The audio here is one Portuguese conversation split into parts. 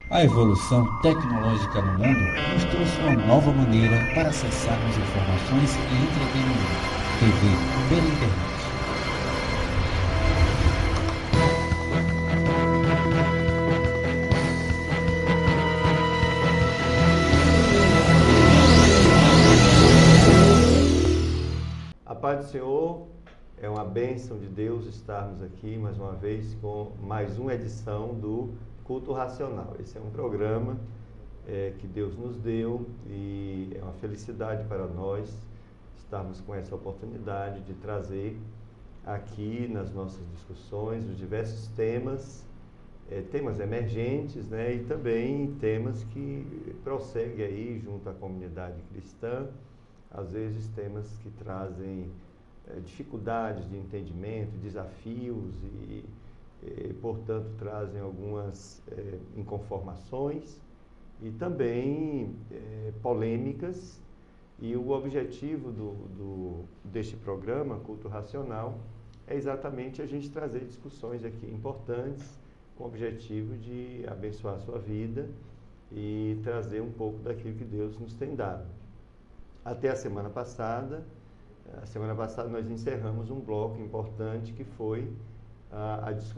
A evolução tecnológica no mundo nos trouxe uma nova maneira para acessarmos informações e entretenimento. TV pela internet. A paz do Senhor, é uma bênção de Deus estarmos aqui mais uma vez com mais uma edição do Culto Racional. Esse é um programa que Deus nos deu e é uma felicidade para nós estarmos com essa oportunidade de trazer aqui nas nossas discussões os diversos temas, temas emergentes, né, e também temas que prosseguem aí junto à comunidade cristã, às vezes temas que trazem dificuldades de entendimento, desafios e, portanto, trazem algumas inconformações e também polêmicas. E o objetivo deste programa, Culto Racional, é exatamente a gente trazer discussões aqui importantes com o objetivo de abençoar a sua vida e trazer um pouco daquilo que Deus nos tem dado. Até a semana passada nós encerramos um bloco importante que foi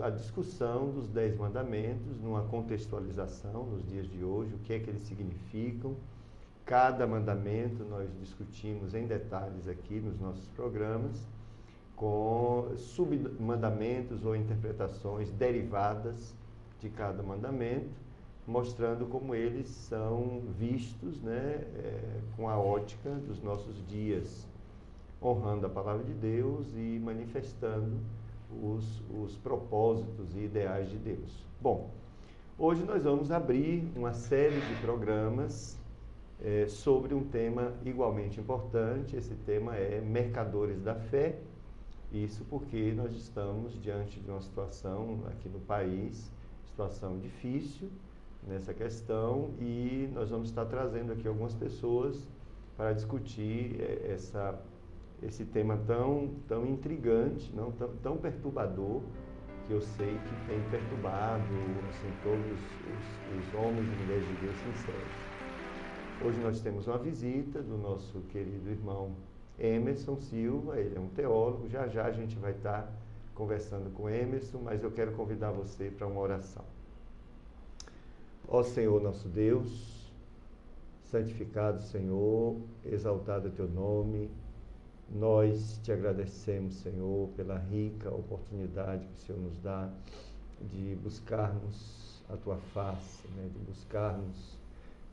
a discussão dos 10 mandamentos, numa contextualização nos dias de hoje, o que é que eles significam. Cada mandamento nós discutimos em detalhes aqui nos nossos programas, com submandamentos ou interpretações derivadas de cada mandamento, mostrando como eles são vistos, né, com a ótica dos nossos dias, honrando a palavra de Deus e manifestando os propósitos e ideais de Deus. Bom, hoje nós vamos abrir uma série de programas sobre um tema igualmente importante. Esse tema é Mercadores da Fé. Isso porque nós estamos diante de uma situação aqui no país, situação difícil nessa questão, e nós vamos estar trazendo aqui algumas pessoas para discutir esse tema tão intrigante, não, tão perturbador, que eu sei que tem perturbado assim, todos os homens e mulheres de Deus sinceros. Hoje nós temos uma visita do nosso querido irmão Emerson Silva. Ele é um teólogo. Já a gente vai estar conversando com Emerson, mas eu quero convidar você para uma oração. Ó Senhor nosso Deus, santificado Senhor, exaltado é teu nome. Nós te agradecemos, Senhor, pela rica oportunidade que o Senhor nos dá de buscarmos a tua face, né? De buscarmos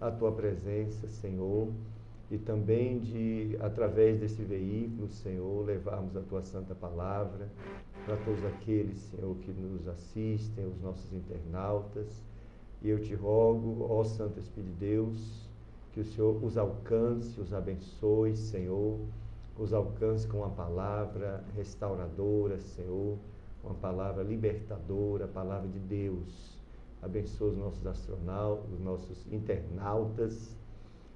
a tua presença, Senhor, e também de, através desse veículo, Senhor, levarmos a tua santa palavra para todos aqueles, Senhor, que nos assistem, os nossos internautas. E eu te rogo, ó Santo Espírito de Deus, que o Senhor os alcance, os abençoe, Senhor, os alcance com uma palavra restauradora, Senhor, uma palavra libertadora, a palavra de Deus. Abençoa os nossos astronautas, os nossos internautas,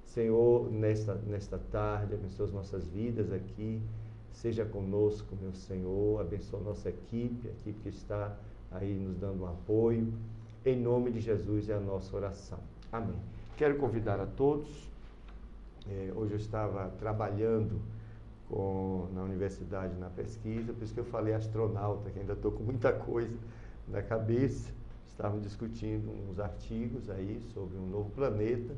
Senhor, nesta tarde, abençoa as nossas vidas aqui, seja conosco, meu Senhor, abençoa a nossa equipe, a equipe que está aí nos dando um apoio. Em nome de Jesus é a nossa oração. Amém. Quero convidar a todos. Hoje eu estava trabalhando na universidade, na pesquisa, por isso que eu falei astronauta, que ainda estou com muita coisa na cabeça. Estávamos discutindo uns artigos aí sobre um novo planeta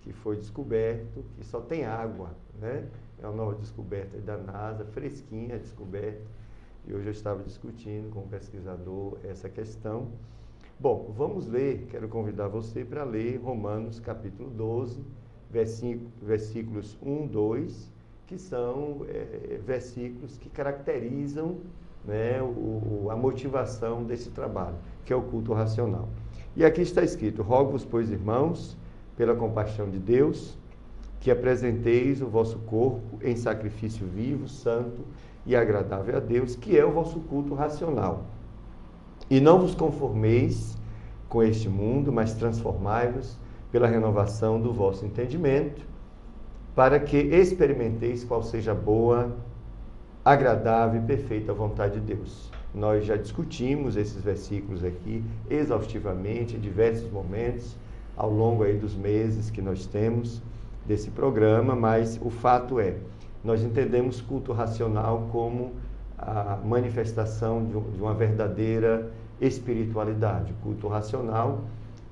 que foi descoberto, que só tem água, né? É uma nova descoberta da NASA, fresquinha a descoberta, e hoje eu estava discutindo com um pesquisador essa questão. Bom, vamos ler, quero convidar você para ler Romanos capítulo 12, versículos 1, 2, que são versículos que caracterizam, né, a motivação desse trabalho, que é o culto racional. E aqui está escrito: rogo-vos, pois, irmãos, pela compaixão de Deus, que apresenteis o vosso corpo em sacrifício vivo, santo e agradável a Deus, que é o vosso culto racional. E não vos conformeis com este mundo, mas transformai-vos pela renovação do vosso entendimento, para que experimenteis qual seja a boa, agradável e perfeita vontade de Deus. Nós já discutimos esses versículos aqui exaustivamente em diversos momentos, ao longo aí dos meses que nós temos desse programa, mas o fato é, nós entendemos culto racional como a manifestação de uma verdadeira espiritualidade. O culto racional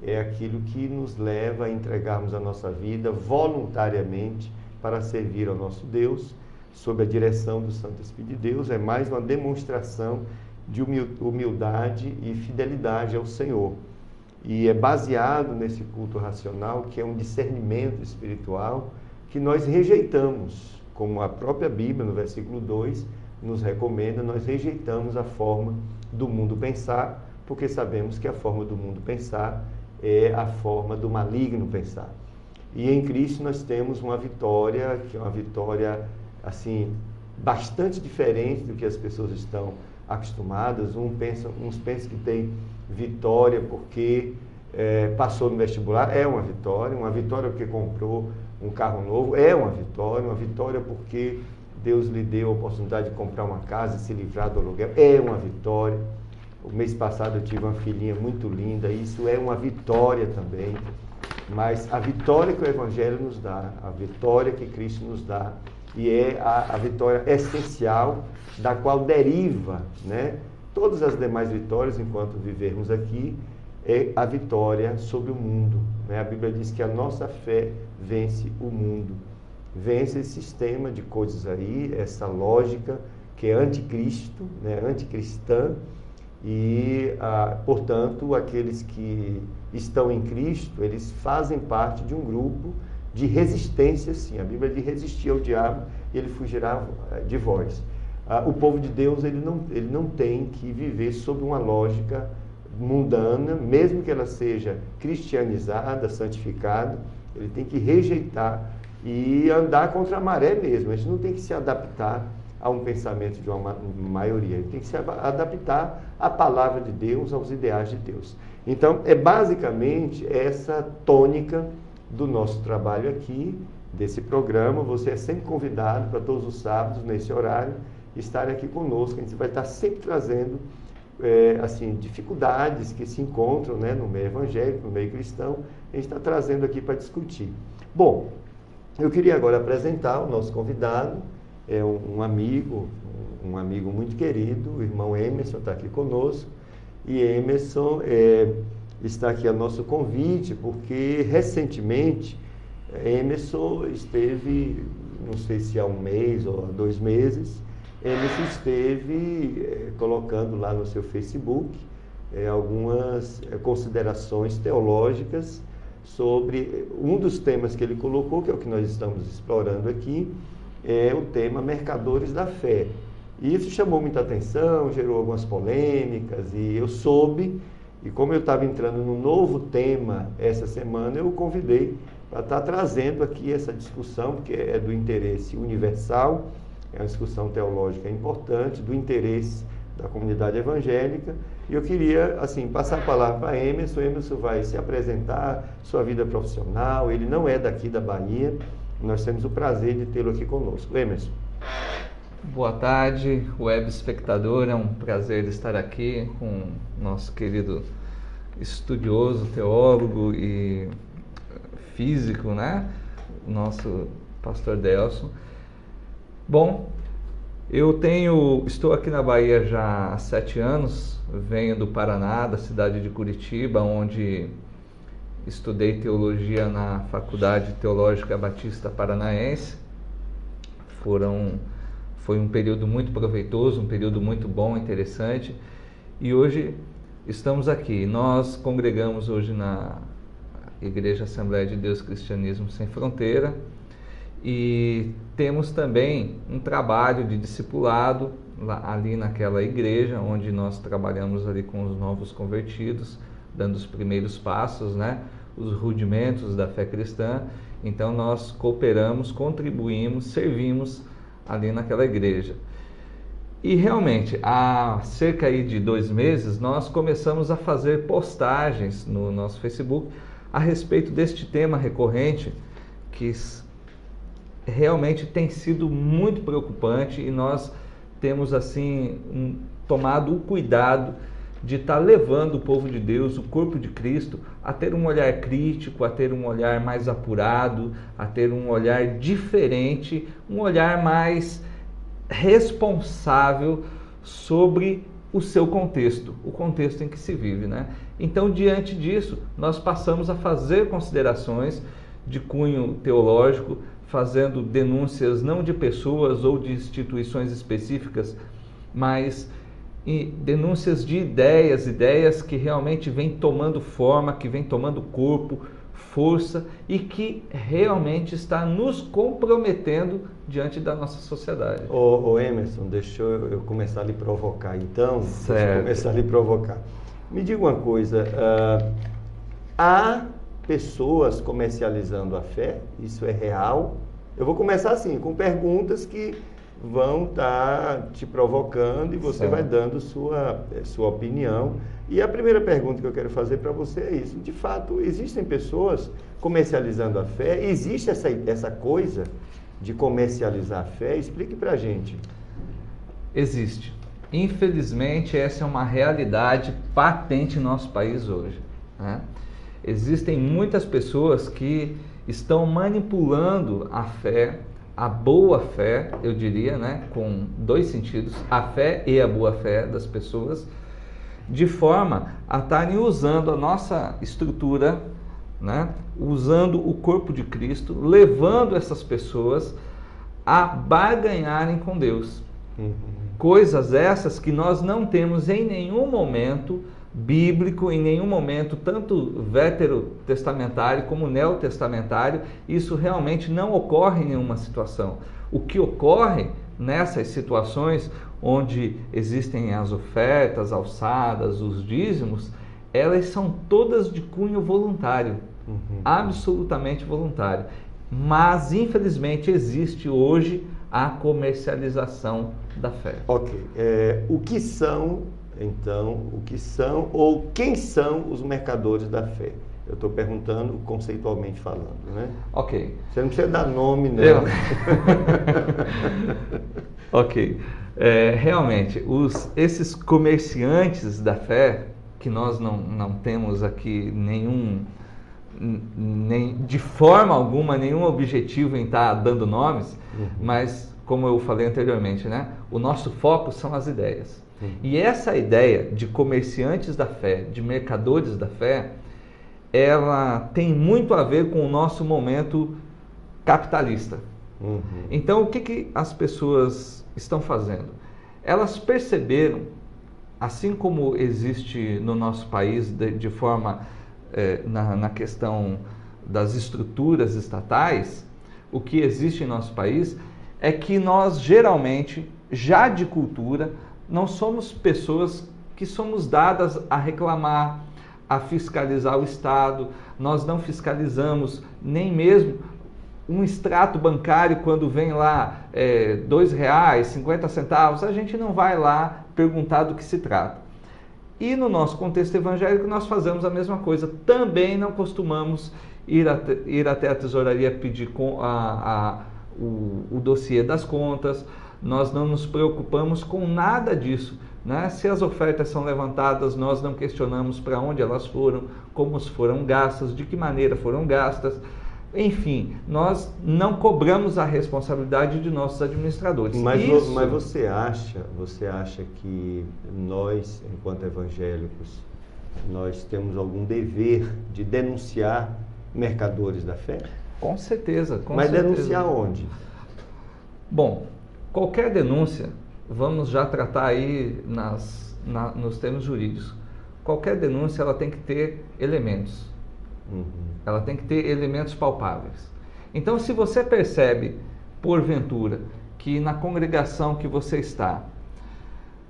é aquilo que nos leva a entregarmos a nossa vida voluntariamente para servir ao nosso Deus, sob a direção do Santo Espírito de Deus. É mais uma demonstração de humildade e fidelidade ao Senhor. E é baseado nesse culto racional, que é um discernimento espiritual, que nós rejeitamos, como a própria Bíblia, no versículo 2, nos recomenda, nós rejeitamos a forma do mundo pensar, porque sabemos que a forma do mundo pensar é a forma do maligno pensar. E em Cristo nós temos uma vitória, que é uma vitória, assim, bastante diferente do que as pessoas estão acostumadas. Uns pensam que tem vitória porque passou no vestibular, é uma vitória porque comprou um carro novo, é uma vitória porque Deus lhe deu a oportunidade de comprar uma casa e se livrar do aluguel, é uma vitória. O mês passado eu tive uma filhinha muito linda, isso é uma vitória também. Mas a vitória que o Evangelho nos dá, a vitória que Cristo nos dá, e é a vitória essencial da qual deriva, né, todas as demais vitórias enquanto vivermos aqui, é a vitória sobre o mundo. Né? A Bíblia diz que a nossa fé vence o mundo, vence esse sistema de coisas aí, essa lógica que é anticristo, né, anticristã, e, portanto, aqueles que estão em Cristo, eles fazem parte de um grupo de resistência, sim. A Bíblia diz: resistir ao diabo e ele fugirá de vós. O povo de Deus, ele não tem que viver sob uma lógica mundana, mesmo que ela seja cristianizada, santificada, ele tem que rejeitar e andar contra a maré mesmo. A gente não tem que se adaptar a um pensamento de uma maioria, ele tem que se adaptar à palavra de Deus, aos ideais de Deus. Então, é basicamente essa tônica do nosso trabalho aqui, desse programa. Você é sempre convidado para todos os sábados, nesse horário, estar aqui conosco. A gente vai estar sempre trazendo assim, dificuldades que se encontram, né, no meio evangélico, no meio cristão. A gente está trazendo aqui para discutir. Bom, eu queria agora apresentar o nosso convidado, um amigo muito querido, o irmão Emerson está aqui conosco. E Emerson está aqui a nosso convite, porque recentemente Emerson esteve, não sei se há um mês ou há 2 meses, Emerson esteve colocando lá no seu Facebook algumas considerações teológicas sobre um dos temas que ele colocou, que é o que nós estamos explorando aqui, é o tema Mercadores da Fé. E isso chamou muita atenção, gerou algumas polêmicas, e eu soube, e como eu estava entrando num novo tema essa semana, eu o convidei para estar trazendo aqui essa discussão, porque é do interesse universal, é uma discussão teológica importante, do interesse da comunidade evangélica. E eu queria, assim, passar a palavra para Emerson. Emerson vai se apresentar, sua vida profissional, ele não é daqui da Bahia, nós temos o prazer de tê-lo aqui conosco. Emerson. Boa tarde, web espectador, é um prazer estar aqui com o nosso querido estudioso, teólogo e físico, né? O nosso pastor Delson. Bom, estou aqui na Bahia já há 7 anos, venho do Paraná, da cidade de Curitiba, onde estudei teologia na Faculdade Teológica Batista Paranaense. Foi um período muito proveitoso, um período muito bom, interessante, e hoje estamos aqui. Nós congregamos hoje na Igreja Assembleia de Deus Cristianismo Sem Fronteira, e temos também um trabalho de discipulado ali naquela igreja, onde nós trabalhamos ali com os novos convertidos, dando os primeiros passos, né, os rudimentos da fé cristã. Então nós cooperamos, contribuímos, servimos ali naquela igreja. E realmente, há cerca aí de 2 meses, nós começamos a fazer postagens no nosso Facebook a respeito deste tema recorrente, que realmente tem sido muito preocupante, e nós temos assim tomado o cuidado de estar levando o povo de Deus, o corpo de Cristo, a ter um olhar crítico, a ter um olhar mais apurado, a ter um olhar diferente, um olhar mais responsável sobre o seu contexto, o contexto em que se vive, né? Então, diante disso, nós passamos a fazer considerações de cunho teológico, fazendo denúncias não de pessoas ou de instituições específicas, mas denúncias de ideias que realmente vêm tomando forma, que vêm tomando corpo, força e que realmente está nos comprometendo diante da nossa sociedade. Ô Emerson, deixa eu começar a lhe provocar então. Certo. Deixa eu começar a lhe provocar. Me diga uma coisa, há pessoas comercializando a fé? Isso é real? Eu vou começar assim, com perguntas que vão estar te provocando e você vai dando sua opinião. E a primeira pergunta que eu quero fazer para você é isso. De fato, existem pessoas comercializando a fé? Existe essa coisa de comercializar a fé? Explique para a gente. Existe. Infelizmente, essa é uma realidade patente em nosso país hoje, né? Existem muitas pessoas que estão manipulando a fé, a boa fé, eu diria, né, com dois sentidos, a fé e a boa fé das pessoas, de forma a estarem usando a nossa estrutura, né, usando o corpo de Cristo, levando essas pessoas a barganharem com Deus. Coisas essas que nós não temos em nenhum momento bíblico, em nenhum momento, tanto veterotestamentário como neotestamentário, isso realmente não ocorre em nenhuma situação. O que ocorre nessas situações onde existem as ofertas, alçadas, os dízimos, elas são todas de cunho voluntário, absolutamente voluntário. Mas, infelizmente, existe hoje a comercialização da fé. Ok. O que são, então, ou quem são os mercadores da fé? Eu estou perguntando conceitualmente falando, né? Ok. Você não precisa dar nome, não. Ok. Realmente, esses comerciantes da fé, que nós não temos aqui de forma alguma, nenhum objetivo em estar dando nomes, mas, como eu falei anteriormente, né, o nosso foco são as ideias. E essa ideia de comerciantes da fé, de mercadores da fé, ela tem muito a ver com o nosso momento capitalista. Então, o que as pessoas estão fazendo? Elas perceberam, assim como existe no nosso país de forma na questão das estruturas estatais, o que existe em nosso país é que nós geralmente, já de cultura, não somos pessoas que somos dadas a reclamar, a fiscalizar o Estado. Nós não fiscalizamos nem mesmo um extrato bancário quando vem lá R$2, 50 centavos, a gente não vai lá perguntar do que se trata. E no nosso contexto evangélico nós fazemos a mesma coisa. Também não costumamos ir até a tesouraria pedir o dossiê das contas. Nós não nos preocupamos com nada disso, né? Se as ofertas são levantadas, nós não questionamos para onde elas foram, como foram gastas, de que maneira foram gastas. Enfim, nós não cobramos a responsabilidade de nossos administradores. Mas você acha que nós, enquanto evangélicos, nós temos algum dever de denunciar mercadores da fé? Com certeza. Mas denunciar onde? Bom, qualquer denúncia, vamos já tratar aí nos termos jurídicos. Qualquer denúncia, ela tem que ter elementos. Ela tem que ter elementos palpáveis. Então, se você percebe, porventura, que na congregação que você está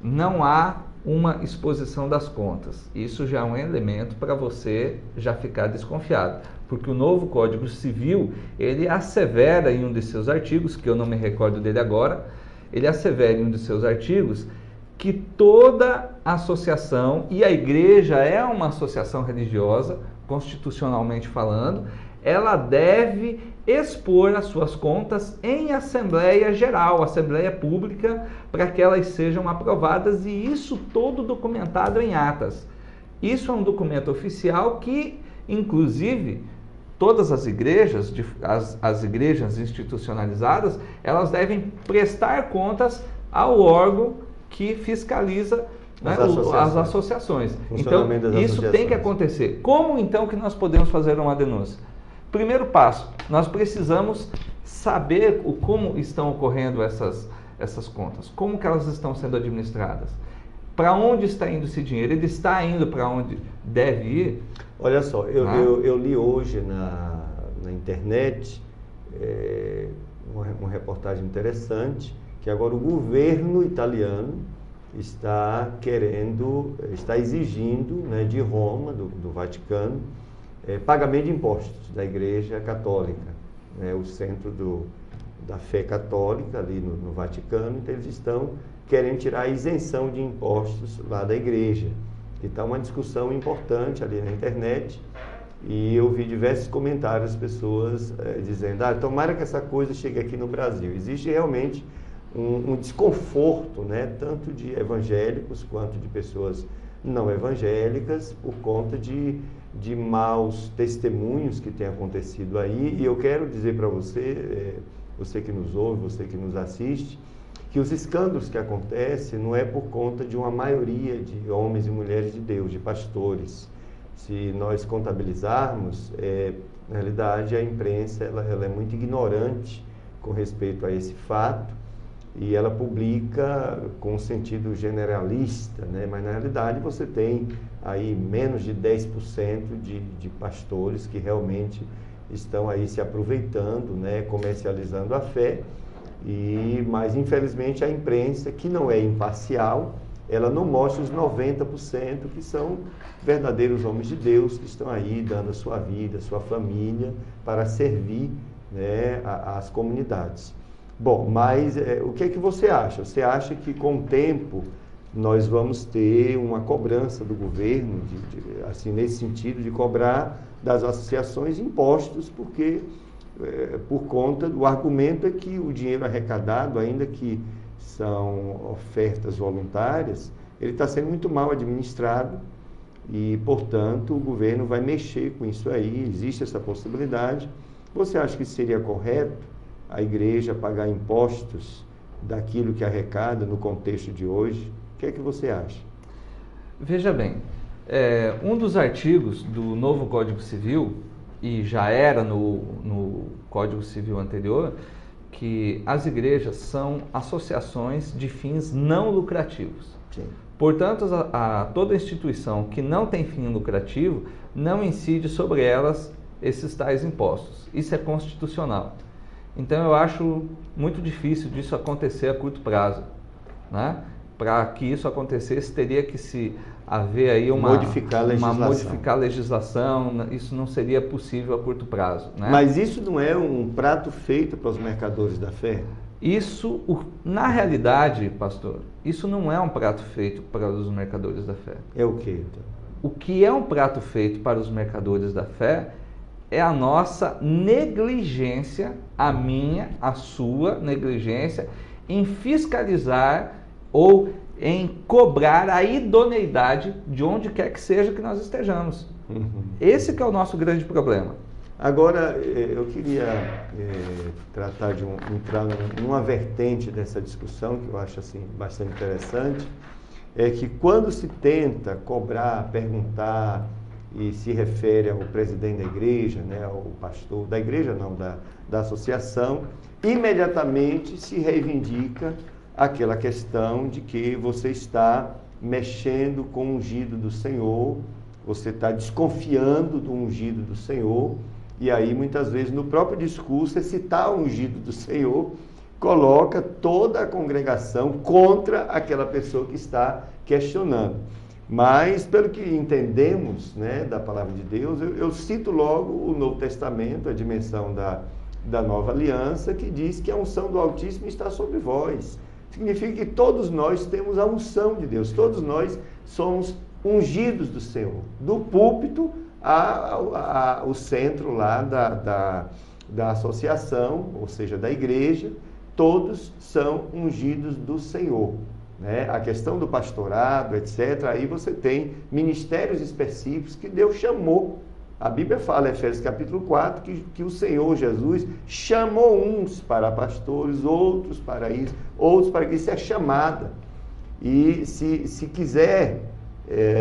não há uma exposição das contas, isso já é um elemento para você já ficar desconfiado, porque o novo Código Civil, ele assevera em um de seus artigos, que eu não me recordo dele agora, ele assevera em um de seus artigos que toda associação, e a igreja é uma associação religiosa, constitucionalmente falando, ela deve expor as suas contas em Assembleia Geral, Assembleia Pública, para que elas sejam aprovadas, e isso todo documentado em atas. Isso é um documento oficial que, inclusive, todas as igrejas, as igrejas institucionalizadas, elas devem prestar contas ao órgão que fiscaliza, né, as associações. Então, isso tem que acontecer. Como então que nós podemos fazer uma denúncia? Primeiro passo, nós precisamos saber como estão ocorrendo essas contas, como que elas estão sendo administradas, para onde está indo esse dinheiro, ele está indo para onde deve ir? Olha só, eu li hoje na internet uma reportagem interessante, que agora o governo italiano está exigindo, né, de Roma, do Vaticano, pagamento de impostos da Igreja Católica, né, o centro da fé católica ali no Vaticano. Então eles estão querendo tirar a isenção de impostos lá da igreja. Então uma discussão importante ali na internet, e eu vi diversos comentários, pessoas dizendo, tomara que essa coisa chegue aqui no Brasil. Existe realmente um desconforto, né, tanto de evangélicos quanto de pessoas não evangélicas, por conta de maus testemunhos que têm acontecido aí. E eu quero dizer para você, você que nos ouve, você que nos assiste, que os escândalos que acontecem não é por conta de uma maioria de homens e mulheres de Deus, de pastores. Se nós contabilizarmos, na realidade a imprensa ela é muito ignorante com respeito a esse fato, e ela publica com um sentido generalista, né? Mas na realidade você tem aí menos de 10% de pastores que realmente estão aí se aproveitando, né? Comercializando a fé. Mas infelizmente a imprensa, que não é imparcial, ela não mostra os 90% que são verdadeiros homens de Deus, que estão aí dando a sua vida, a sua família, para servir, né, as comunidades. Bom, mas o que é que você acha? Você acha que com o tempo nós vamos ter uma cobrança do governo, assim, nesse sentido, de cobrar das associações impostos, porque por conta do argumento é que o dinheiro arrecadado, ainda que são ofertas voluntárias, ele está sendo muito mal administrado e, portanto, o governo vai mexer com isso aí, existe essa possibilidade. Você acha que seria correto a igreja pagar impostos daquilo que arrecada no contexto de hoje? O que é que você acha? Veja bem, um dos artigos do novo Código Civil, e já era no Código Civil anterior, que as igrejas são associações de fins não lucrativos. Sim. Portanto, toda instituição que não tem fim lucrativo não incide sobre elas esses tais impostos. Isso é constitucional. Então eu acho muito difícil disso acontecer a curto prazo, né? Para que isso acontecesse, teria que se haver aí modificar a legislação. Isso não seria possível a curto prazo, né? Mas isso não é um prato feito para os mercadores da fé? Isso, na realidade, pastor, isso não é um prato feito para os mercadores da fé. É o quê, então? O que é um prato feito para os mercadores da fé é a nossa negligência, a minha, a sua negligência em fiscalizar ou em cobrar a idoneidade de onde quer que seja que nós estejamos. Esse que é o nosso grande problema. Agora, eu queria entrar numa vertente dessa discussão que eu acho assim, bastante interessante, é que quando se tenta cobrar, perguntar, e se refere ao presidente da igreja, né, ao pastor da igreja, não, da associação, imediatamente se reivindica aquela questão de que você está mexendo com o ungido do Senhor, você está desconfiando do ungido do Senhor, e aí muitas vezes no próprio discurso, esse tal ungido do Senhor coloca toda a congregação contra aquela pessoa que está questionando. Mas, pelo que entendemos, né, da palavra de Deus, eu cito logo o Novo Testamento, a dimensão da Nova Aliança, que diz que a unção do Altíssimo está sobre vós. Significa que todos nós temos a unção de Deus, todos nós somos ungidos do Senhor, do púlpito o centro lá da associação, ou seja, da igreja, todos são ungidos do Senhor. Né? A questão do pastorado, etc., aí você tem ministérios específicos que Deus chamou. A Bíblia fala, em Efésios capítulo 4, que o Senhor Jesus chamou uns para pastores, outros para isso, outros para isso. Isso é chamada. E se quiser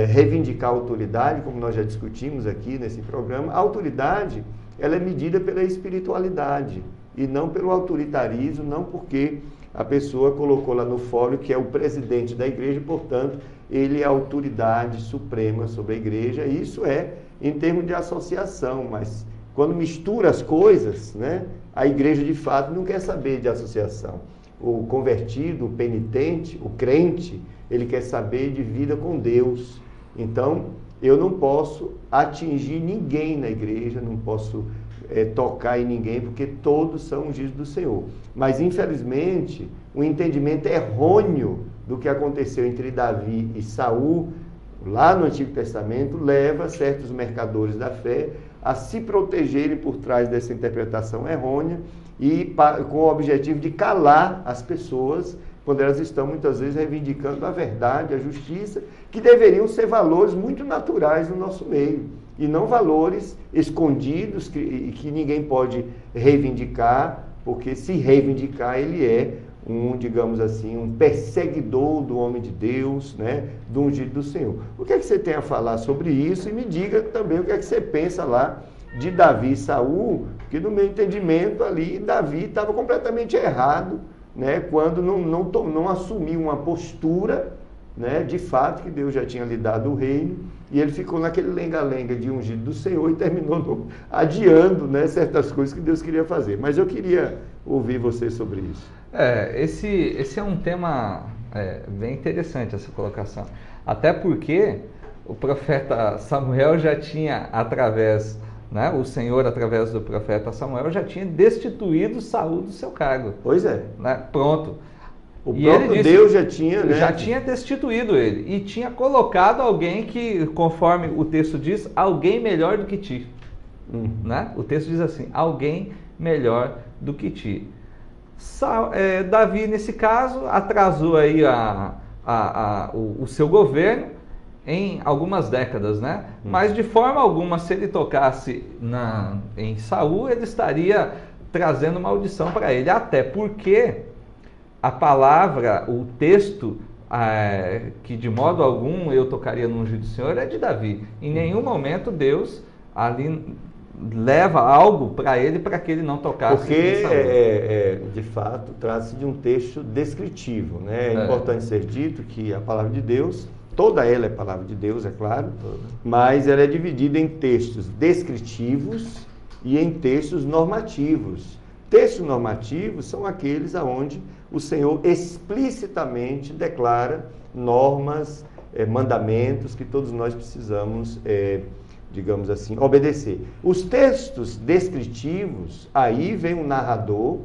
reivindicar a autoridade, como nós já discutimos aqui nesse programa, a autoridade ela é medida pela espiritualidade e não pelo autoritarismo, não porque a pessoa colocou lá no fólio que é o presidente da igreja, portanto, ele é a autoridade suprema sobre a igreja. Isso é em termos de associação, mas quando mistura as coisas, né, a igreja de fato não quer saber de associação. O convertido, o penitente, o crente, ele quer saber de vida com Deus. Então, eu não posso atingir ninguém na igreja, não posso tocar em ninguém, porque todos são ungidos do Senhor. Mas, infelizmente, o entendimento errôneo do que aconteceu entre Davi e Saul, lá no Antigo Testamento, leva certos mercadores da fé a se protegerem por trás dessa interpretação errônea e com o objetivo de calar as pessoas quando elas estão muitas vezes reivindicando a verdade, a justiça, que deveriam ser valores muito naturais no nosso meio, e não valores escondidos que ninguém pode reivindicar, porque se reivindicar ele é digamos assim, um perseguidor do homem de Deus, né, do ungido do Senhor. O que é que você tem a falar sobre isso? E me diga também o que é que você pensa lá de Davi e Saul, que no meu entendimento ali, Davi estava completamente errado, né, quando não assumiu uma postura, né, de fato que Deus já tinha lhe dado o reino, e ele ficou naquele lenga-lenga de ungido do Senhor e terminou adiando, né, certas coisas que Deus queria fazer. Mas eu queria ouvir você sobre isso. Esse é um tema bem interessante, essa colocação. Até porque o profeta Samuel já tinha, né, o Senhor, através do profeta Samuel, já tinha destituído Saul do seu cargo. Pois é. Né? Pronto. O próprio Deus já tinha, né? Já tinha destituído ele. E tinha colocado alguém que, conforme o texto diz, alguém melhor do que ti. Né? O texto diz assim, alguém melhor do que ti. Davi, nesse caso, atrasou aí o seu governo em algumas décadas, né? Mas de forma alguma, se ele tocasse em Saul, ele estaria trazendo maldição para ele, até porque a palavra, o texto que de modo algum eu tocaria no ungido do Senhor é de Davi. Em nenhum momento Deus ali leva algo para ele para que ele não tocasse. Porque, de fato, trata-se de um texto descritivo, né? É importante ser dito que a palavra de Deus, toda ela é palavra de Deus, é claro, mas ela é dividida em textos descritivos e em textos normativos. Textos normativos são aqueles onde o Senhor explicitamente declara normas, mandamentos que todos nós precisamos digamos assim, obedecer. Os textos descritivos, aí vem um narrador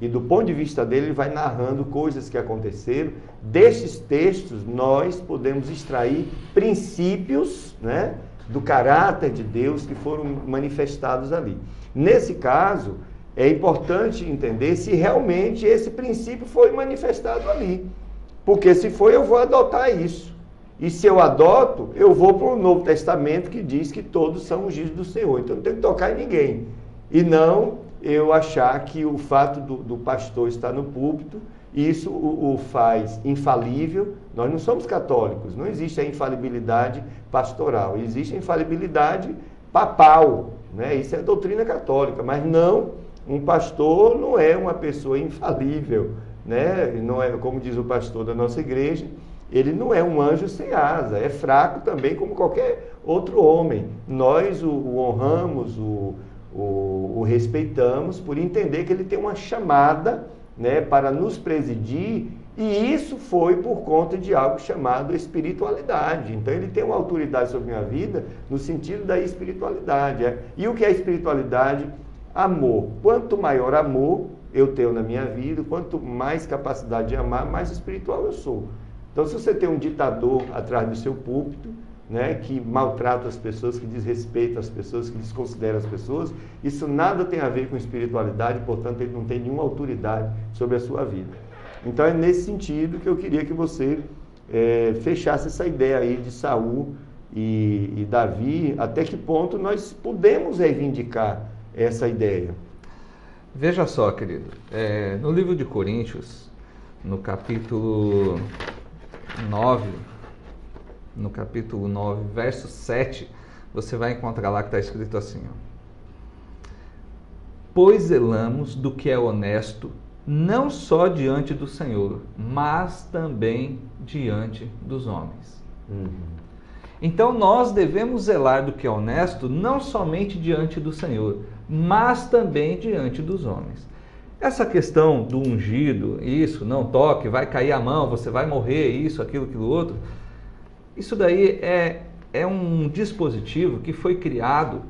e do ponto de vista dele ele vai narrando coisas que aconteceram. Destes textos nós podemos extrair princípios, né, do caráter de Deus que foram manifestados ali. Nesse caso, é importante entender se realmente esse princípio foi manifestado ali. Porque se foi, eu vou adotar isso. E se eu adoto, eu vou para o Novo Testamento que diz que todos são ungidos do Senhor. Então não tem que tocar em ninguém. E não eu achar que o fato do pastor estar no púlpito, isso o faz infalível. Nós não somos católicos, não existe a infalibilidade pastoral. Existe a infalibilidade papal, né? Isso é doutrina católica, mas não, um pastor não é uma pessoa infalível, né? Não é, como diz o pastor da nossa igreja, ele não é um anjo sem asa, é fraco também como qualquer outro homem. Nós o honramos, o respeitamos por entender que ele tem uma chamada, né, para nos presidir, e isso foi por conta de algo chamado espiritualidade. Então ele tem uma autoridade sobre a minha vida no sentido da espiritualidade. E o que é espiritualidade? Amor. Quanto maior amor eu tenho na minha vida, quanto mais capacidade de amar, mais espiritual eu sou. Então, se você tem um ditador atrás do seu púlpito, né, que maltrata as pessoas, que desrespeita as pessoas, que desconsidera as pessoas, isso nada tem a ver com espiritualidade, portanto ele não tem nenhuma autoridade sobre a sua vida. Então é nesse sentido que eu queria que você fechasse essa ideia aí de Saul e Davi, até que ponto nós podemos reivindicar essa ideia. Veja só, querido, no livro de Coríntios, no capítulo 9, verso 7, você vai encontrar lá que está escrito assim, ó: pois zelamos do que é honesto, não só diante do Senhor, mas também diante dos homens. Então nós devemos zelar do que é honesto, não somente diante do Senhor, mas também diante dos homens. Essa questão do ungido, isso, não toque, vai cair a mão, você vai morrer, isso, aquilo outro, isso daí é um dispositivo que foi criado,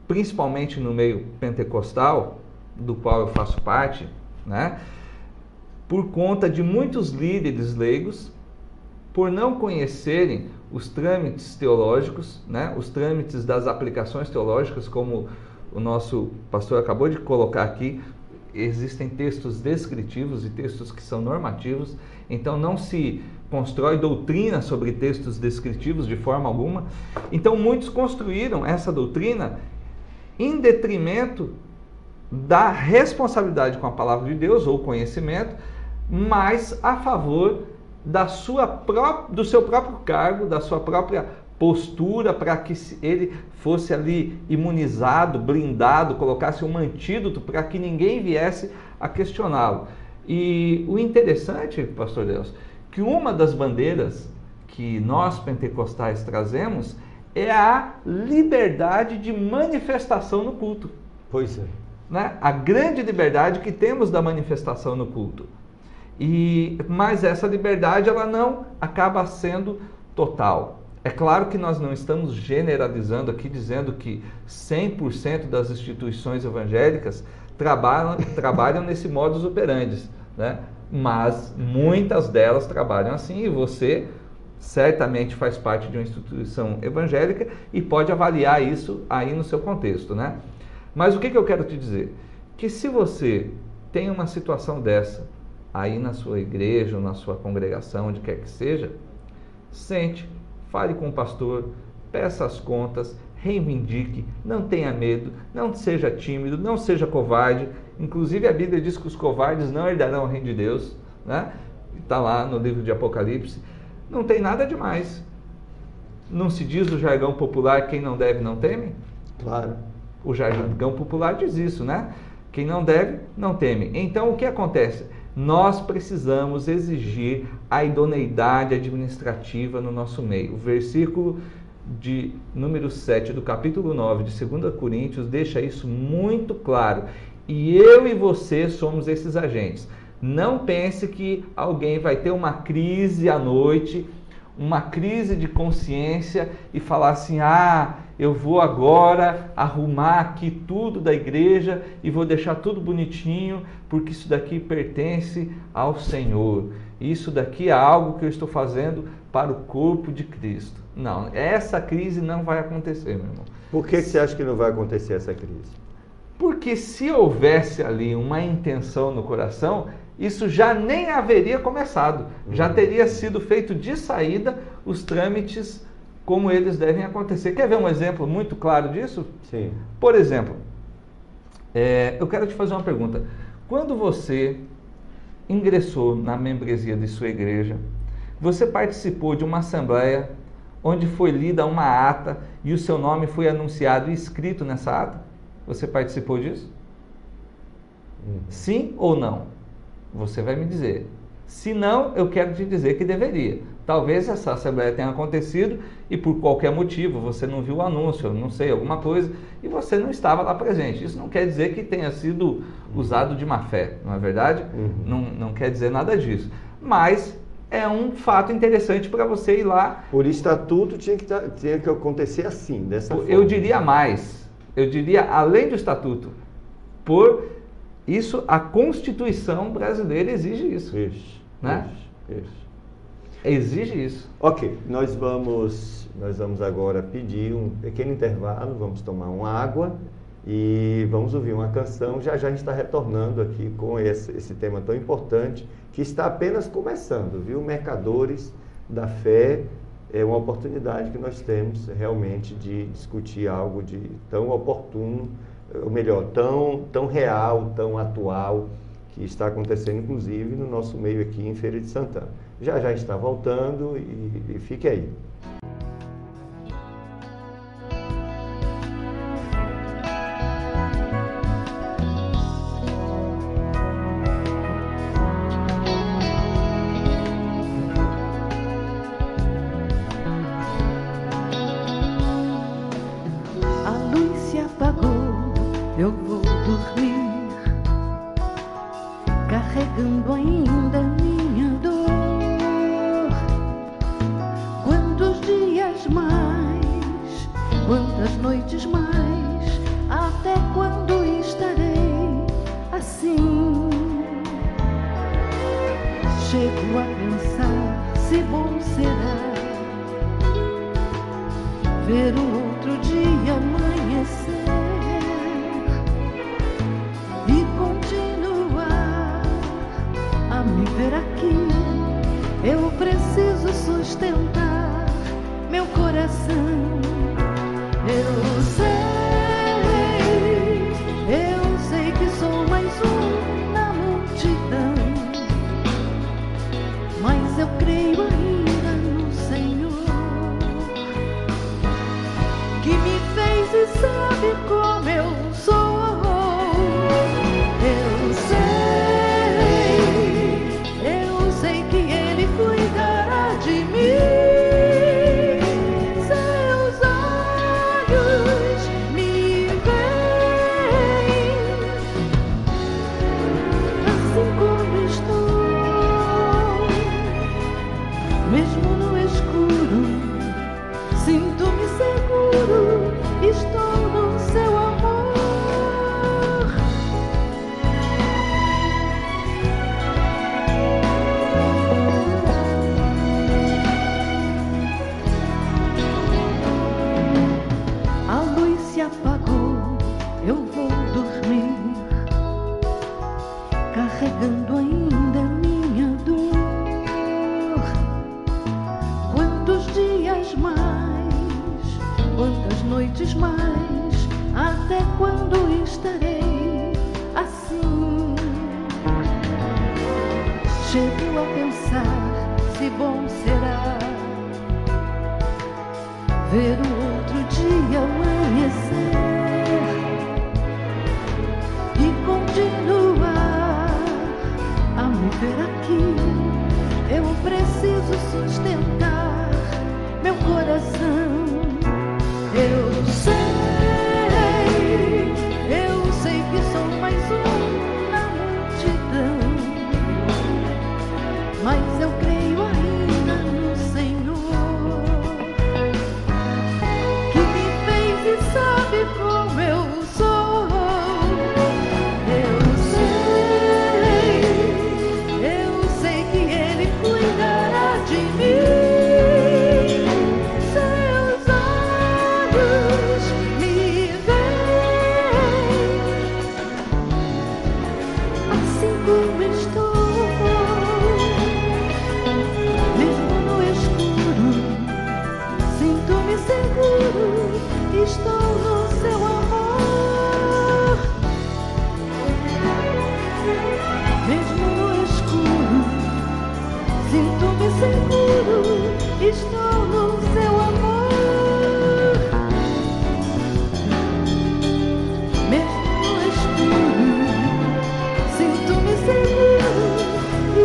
principalmente no meio pentecostal, do qual eu faço parte, né, por conta de muitos líderes leigos, por não conhecerem os trâmites teológicos, né, os trâmites das aplicações teológicas, como o nosso pastor acabou de colocar aqui. Existem textos descritivos e textos que são normativos, então não se constrói doutrina sobre textos descritivos de forma alguma. Então muitos construíram essa doutrina em detrimento da responsabilidade com a palavra de Deus ou conhecimento, mas a favor do seu próprio cargo, da sua própria postura, para que ele fosse ali imunizado, blindado, colocasse um antídoto para que ninguém viesse a questioná-lo. E o interessante, pastor Deus, que uma das bandeiras que nós pentecostais trazemos é a liberdade de manifestação no culto. Pois é. Né? A grande liberdade que temos da manifestação no culto. Mas essa liberdade ela não acaba sendo total. É claro que nós não estamos generalizando aqui, dizendo que 100% das instituições evangélicas trabalham nesse modus operandi, né? Mas muitas delas trabalham assim, e você certamente faz parte de uma instituição evangélica e pode avaliar isso aí no seu contexto, né? Mas o que eu quero te dizer? Que se você tem uma situação dessa aí na sua igreja ou na sua congregação, onde quer que seja, sente, fale com o pastor, peça as contas, reivindique, não tenha medo, não seja tímido, não seja covarde. Inclusive a Bíblia diz que os covardes não herdarão o reino de Deus, né? Está lá no livro de Apocalipse. Não tem nada demais. Não se diz no jargão popular: quem não deve não teme? Claro. O jargão popular diz isso, né? Quem não deve não teme. Então o que acontece? Nós precisamos exigir a idoneidade administrativa no nosso meio. O versículo de número 7 do capítulo 9 de 2 Coríntios deixa isso muito claro. E eu e você somos esses agentes. Não pense que alguém vai ter uma crise à noite, uma crise de consciência e falar assim: eu vou agora arrumar aqui tudo da igreja e vou deixar tudo bonitinho, porque isso daqui pertence ao Senhor. Isso daqui é algo que eu estou fazendo para o corpo de Cristo. Não, essa crise não vai acontecer, meu irmão. Por que você acha que não vai acontecer essa crise? Porque se houvesse ali uma intenção no coração, isso já nem haveria começado. Já teria sido feito de saída os trâmites como eles devem acontecer. Quer ver um exemplo muito claro disso? Sim. Por exemplo, eu quero te fazer uma pergunta. Quando você ingressou na membresia de sua igreja, você participou de uma assembleia onde foi lida uma ata e o seu nome foi anunciado e escrito nessa ata? Você participou disso? Sim ou não? Você vai me dizer. Se não, eu quero te dizer que deveria. Talvez essa assembleia tenha acontecido e por qualquer motivo você não viu o anúncio, não sei, alguma coisa, e você não estava lá presente. Isso não quer dizer que tenha sido usado de má fé, não é verdade? Não quer dizer nada disso. Mas é um fato interessante para você ir lá. Por estatuto tinha que acontecer assim, dessa forma. Eu diria mais. Eu diria além do estatuto. Por isso, a Constituição brasileira exige isso. Isso, né? Isso. exige isso. Ok, nós vamos agora pedir um pequeno intervalo, vamos tomar uma água e vamos ouvir uma canção. Já já a gente está retornando aqui com esse tema tão importante que está apenas começando, viu? Mercadores da Fé, é uma oportunidade que nós temos realmente de discutir algo de tão oportuno, ou melhor, tão real, tão atual, que está acontecendo inclusive no nosso meio aqui em Feira de Santana. Já já está voltando e fique aí. A luz se apagou, eu vou dormir, carregando ainda minha dor. Quantos dias mais, quantas noites mais, até quando estarei assim? Chego a pensar se bom será ver o outro dia amanhecer e continuar a me ver aqui. Eu preciso sustentar meu coração. Eu sei que sou mais um na multidão, mas eu creio ainda no Senhor, que me fez e sabe como eu sou. Eu sei que Ele cuidará de mim. Seus olhos me veem, assim como estou, mesmo no escuro. Sinto-me seguro, estou no seu amor. A luz se apagou, eu vou dormir, carregando ainda minha dor. Quantos dias mais, quantas noites mais, até quando estarei assim? Chego a pensar se bom será ver o outro dia amanhecer e continuar a me ver aqui. Eu preciso sustentar meu coração. Eu sei que sou mais um na multidão, mas eu creio ainda no Senhor, que me fez e sabe como eu sou. Eu sei que Ele cuidará de mim. Estou no seu amor, mesmo no escuro. Sinto-me seguro, estou no seu amor, mesmo no escuro. Sinto-me seguro,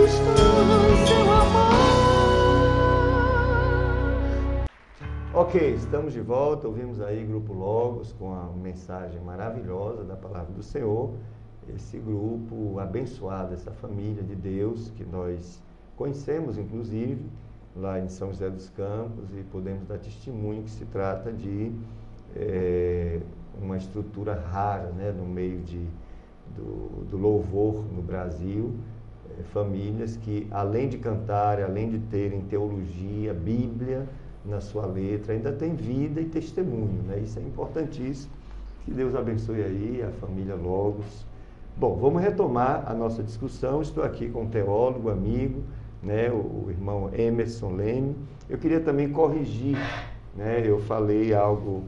estou no seu amor. Ok, estamos de volta, ouvimos aí Grupo Logos com a mensagem maravilhosa da Palavra do Senhor. Esse grupo abençoado, essa família de Deus que nós conhecemos inclusive lá em São José dos Campos e podemos dar testemunho que se trata de uma estrutura rara, né, no meio do louvor no Brasil. famílias que, além de cantarem, além de terem teologia, Bíblia na sua letra, ainda tem vida e testemunho, né? Isso é importantíssimo. Que Deus abençoe aí a família Logos. Bom, vamos retomar a nossa discussão. Estou aqui com um teólogo, amigo, né, o irmão Emerson Leme. Eu queria também corrigir, né? Eu falei algo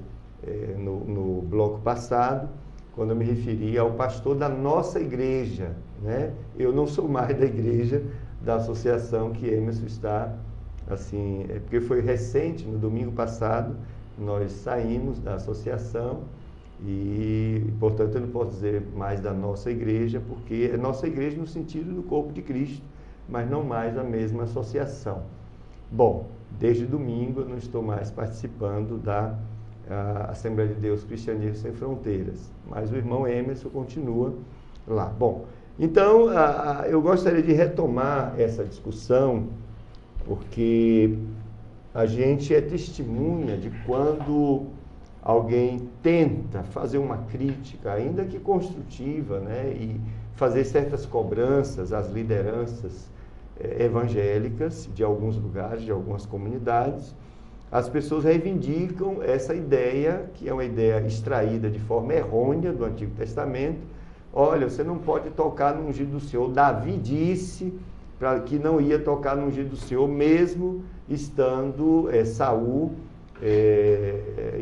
no bloco passado, quando eu me referi ao pastor da nossa igreja, né? Eu não sou mais da igreja da associação que Emerson está, assim, porque foi recente, no domingo passado, nós saímos da associação e, portanto, eu não posso dizer mais da nossa igreja, porque é nossa igreja no sentido do corpo de Cristo, mas não mais a mesma associação. Bom, desde domingo eu não estou mais participando da Assembleia de Deus Cristianismo Sem Fronteiras, mas o irmão Emerson continua lá. Bom, então eu gostaria de retomar essa discussão, porque a gente é testemunha de quando alguém tenta fazer uma crítica, ainda que construtiva, né, e fazer certas cobranças às lideranças evangélicas de alguns lugares, de algumas comunidades. As pessoas reivindicam essa ideia, que é uma ideia extraída de forma errônea do Antigo Testamento. Olha, você não pode tocar no ungido do Senhor. Davi disse que não ia tocar no ungido do Senhor, mesmo estando Saul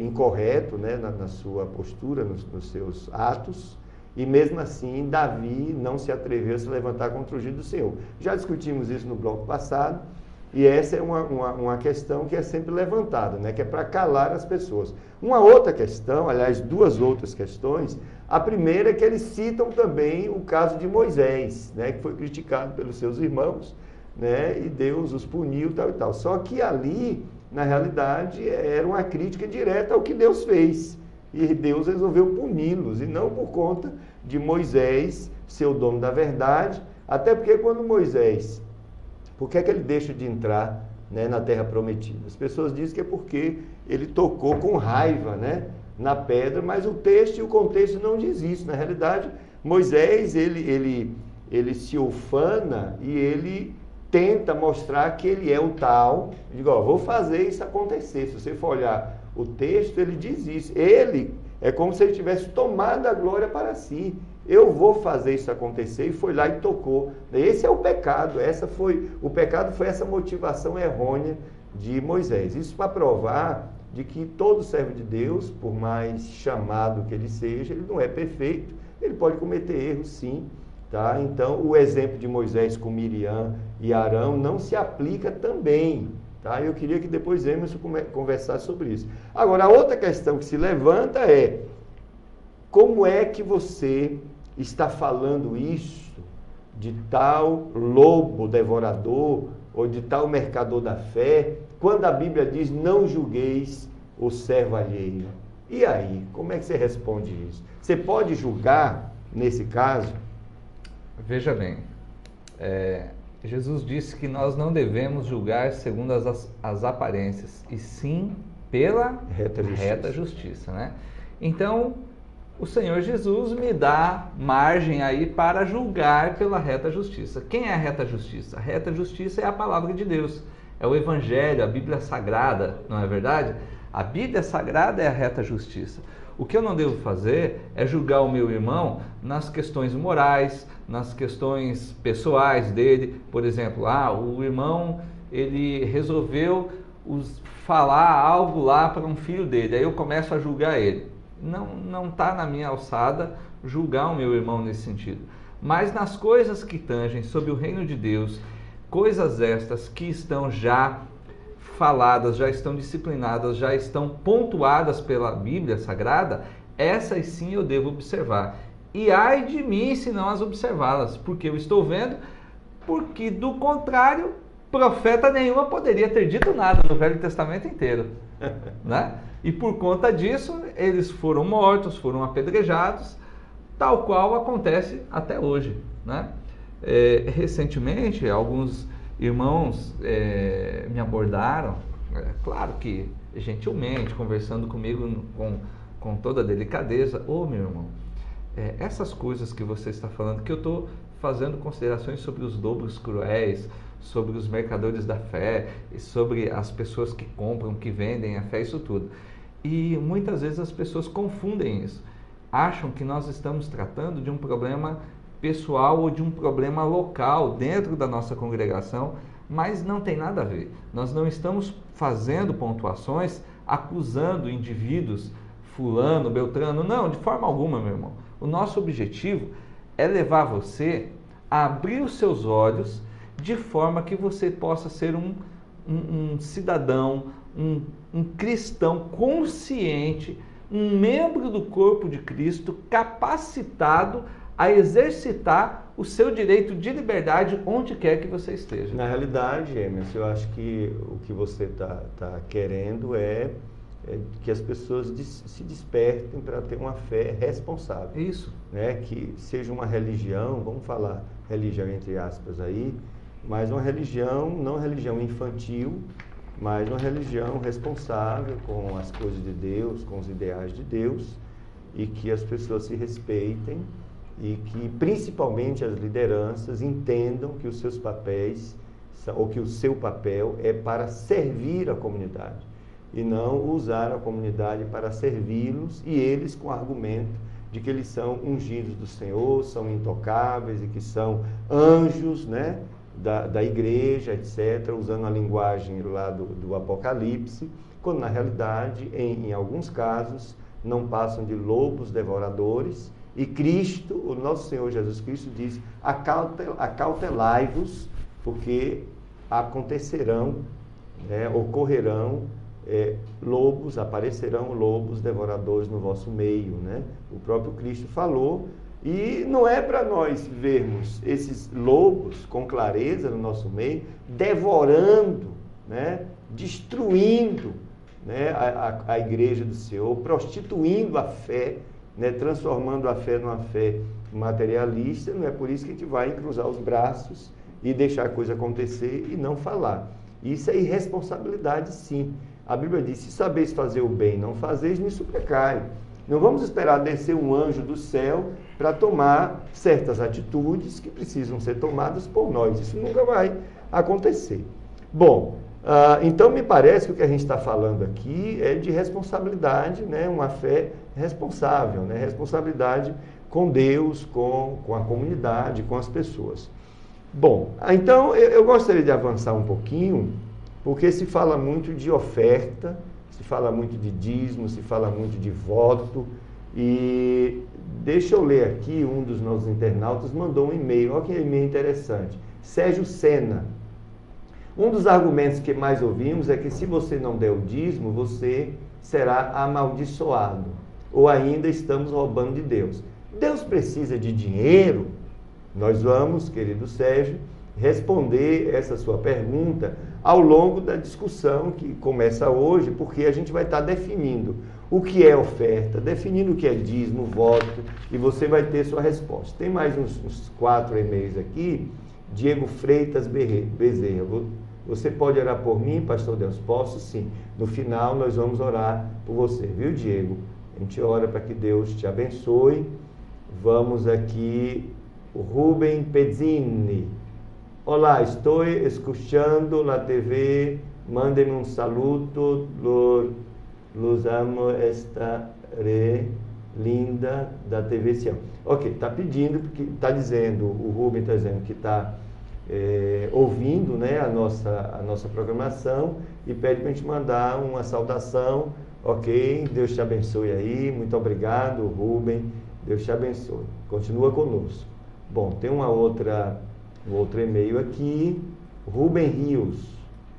incorreto, né, na sua postura, nos seus atos, e mesmo assim Davi não se atreveu a se levantar contra o ungido do Senhor. Já discutimos isso no bloco passado, e essa é uma questão que é sempre levantada, né, que é para calar as pessoas. Uma outra questão, aliás, duas outras questões. A primeira é que eles citam também o caso de Moisés, né, que foi criticado pelos seus irmãos, né, e Deus os puniu, tal e tal. Só que ali, na realidade, era uma crítica direta ao que Deus fez. E Deus resolveu puni-los, e não por conta de Moisés ser o dono da verdade. Até porque quando Moisés, por que é que ele deixa de entrar, né, na Terra Prometida? As pessoas dizem que é porque ele tocou com raiva, né, na pedra, mas o texto e o contexto não diz isso. Na realidade, Moisés, ele se ufana e ele tenta mostrar que ele é o tal. Eu digo, vou fazer isso acontecer. Se você for olhar o texto, ele diz isso. Ele é como se ele tivesse tomado a glória para si. Eu vou fazer isso acontecer, e foi lá e tocou. Esse é o pecado. O pecado foi essa motivação errônea de Moisés. Isso para provar de que todo servo de Deus, por mais chamado que ele seja, ele não é perfeito. Ele pode cometer erros, sim. Tá? Então, o exemplo de Moisés com Miriam e Arão não se aplica também. Tá? Eu queria que depois Emerson conversasse sobre isso. Agora, a outra questão que se levanta é: como é que você está falando isso de tal lobo devorador ou de tal mercador da fé, quando a Bíblia diz não julgueis o servo alheio? E aí, como é que você responde isso? Você pode julgar nesse caso? Veja bem, Jesus disse que nós não devemos julgar segundo as aparências, e sim pela reta justiça, né? Então, o Senhor Jesus me dá margem aí para julgar pela reta justiça. Quem é a reta justiça? A reta justiça é a palavra de Deus, é o Evangelho, a Bíblia Sagrada, não é verdade? A Bíblia Sagrada é a reta justiça. O que eu não devo fazer é julgar o meu irmão nas questões morais, nas questões pessoais dele. Por exemplo, o irmão, ele resolveu falar algo lá para um filho dele, aí eu começo a julgar ele. Não está na minha alçada julgar o meu irmão nesse sentido. Mas nas coisas que tangem sobre o reino de Deus, coisas estas que estão já faladas, já estão disciplinadas, já estão pontuadas pela Bíblia Sagrada, essas sim eu devo observar. E ai de mim se não as observá-las, porque eu estou vendo, porque do contrário, profeta nenhuma poderia ter dito nada no Velho Testamento inteiro, né? E por conta disso, eles foram mortos, foram apedrejados, tal qual acontece até hoje, né? Recentemente, alguns irmãos me abordaram, claro que gentilmente, conversando comigo com toda delicadeza: meu irmão, essas coisas que você está falando, que eu estou fazendo considerações sobre os lobos cruéis, sobre os mercadores da fé, sobre as pessoas que compram, que vendem a fé, isso tudo. E muitas vezes as pessoas confundem isso. Acham que nós estamos tratando de um problema pessoal ou de um problema local dentro da nossa congregação, mas não tem nada a ver. Nós não estamos fazendo pontuações acusando indivíduos, fulano, beltrano, não, de forma alguma, meu irmão. O nosso objetivo é levar você a abrir os seus olhos de forma que você possa ser um cidadão, um cristão consciente, um membro do corpo de Cristo, capacitado a exercitar o seu direito de liberdade onde quer que você esteja. Na realidade, Emerson, eu acho que o que você está querendo é que as pessoas se despertem para ter uma fé responsável. Isso. Né? Que seja uma religião, vamos falar religião entre aspas aí, mas uma religião, não religião infantil, mas uma religião responsável com as coisas de Deus, com os ideais de Deus, e que as pessoas se respeitem e que principalmente as lideranças entendam que os seus papéis, ou que o seu papel é para servir a comunidade e não usar a comunidade para servi-los, e eles com o argumento de que eles são ungidos do Senhor, são intocáveis e que são anjos, né, da igreja, etc., usando a linguagem lá do Apocalipse, quando na realidade, em alguns casos, não passam de lobos devoradores, e Cristo, o nosso Senhor Jesus Cristo diz: acautelai-vos, porque acontecerão, né, ocorrerão lobos, aparecerão lobos devoradores no vosso meio, né? O próprio Cristo falou, e não é para nós vermos esses lobos com clareza no nosso meio, devorando, né? Destruindo, né? a igreja do Senhor, prostituindo a fé, né? Transformando a fé numa fé materialista. Não é por isso que a gente vai cruzar os braços e deixar a coisa acontecer e não falar. Isso é irresponsabilidade, sim. A Bíblia diz: se sabeis fazer o bem, não fazeis, nisso pecai. Não vamos esperar descer um anjo do céu para tomar certas atitudes que precisam ser tomadas por nós. Isso nunca vai acontecer. Bom, então me parece que o que a gente está falando aqui é de responsabilidade, né? Uma fé responsável, né? Responsabilidade com Deus, com a comunidade, com as pessoas. Bom, então eu gostaria de avançar um pouquinho, porque se fala muito de oferta, se fala muito de dízimo, se fala muito de voto, e deixa eu ler aqui, um dos nossos internautas mandou um e-mail, olha que e-mail interessante. Sérgio Sena: um dos argumentos que mais ouvimos é que se você não der o dízimo, você será amaldiçoado, ou ainda estamos roubando de Deus. Deus precisa de dinheiro? Nós vamos, querido Sérgio, responder essa sua pergunta ao longo da discussão que começa hoje, porque a gente vai estar definindo o que é oferta, definindo o que é dízimo, voto, e você vai ter sua resposta. Tem mais uns 4 e-mails aqui. Diego Freitas Bezerra: você pode orar por mim, pastor Deus? Posso, sim. No final nós vamos orar por você, viu, Diego? A gente ora para que Deus te abençoe. Vamos aqui, o Rubem Pezzini: olá, estou escuchando na TV, mandem um saludo, los amo, esta linda da TV Sião. Ok, está pedindo, porque está dizendo, o Rubem está dizendo que está ouvindo, né, a nossa programação, e pede para a gente mandar uma saudação. Ok, Deus te abençoe aí, muito obrigado, Rubem, Deus te abençoe, continua conosco. Bom, tem um outro e-mail aqui, Rubem Rios: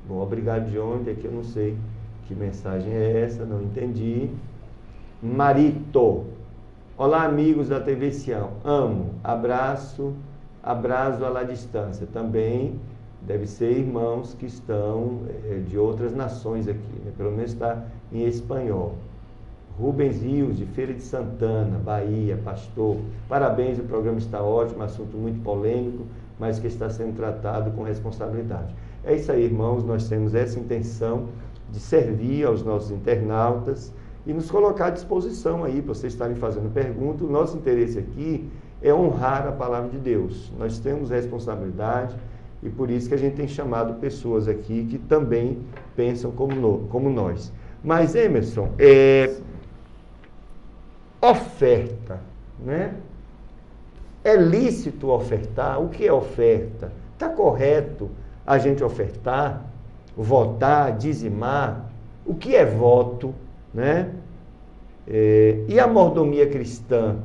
bom, obrigado de onde? Aqui eu não sei que mensagem é essa, não entendi. Marito: olá, amigos da TV Sião, amo, abraço à la distância. Também deve ser irmãos que estão de outras nações aqui, né? Pelo menos está em espanhol. Rubens Rios, de Feira de Santana, Bahia: pastor, parabéns, o programa está ótimo, assunto muito polêmico, mas que está sendo tratado com responsabilidade. É isso aí, irmãos, nós temos essa intenção de servir aos nossos internautas e nos colocar à disposição aí, para vocês estarem fazendo pergunta. O nosso interesse aqui é honrar a palavra de Deus. Nós temos responsabilidade e por isso que a gente tem chamado pessoas aqui que também pensam como nós. Mas, Emerson, oferta, né? É lícito ofertar? O que é oferta? Está correto a gente ofertar, votar, dizimar? O que é voto, né? E a mordomia cristã,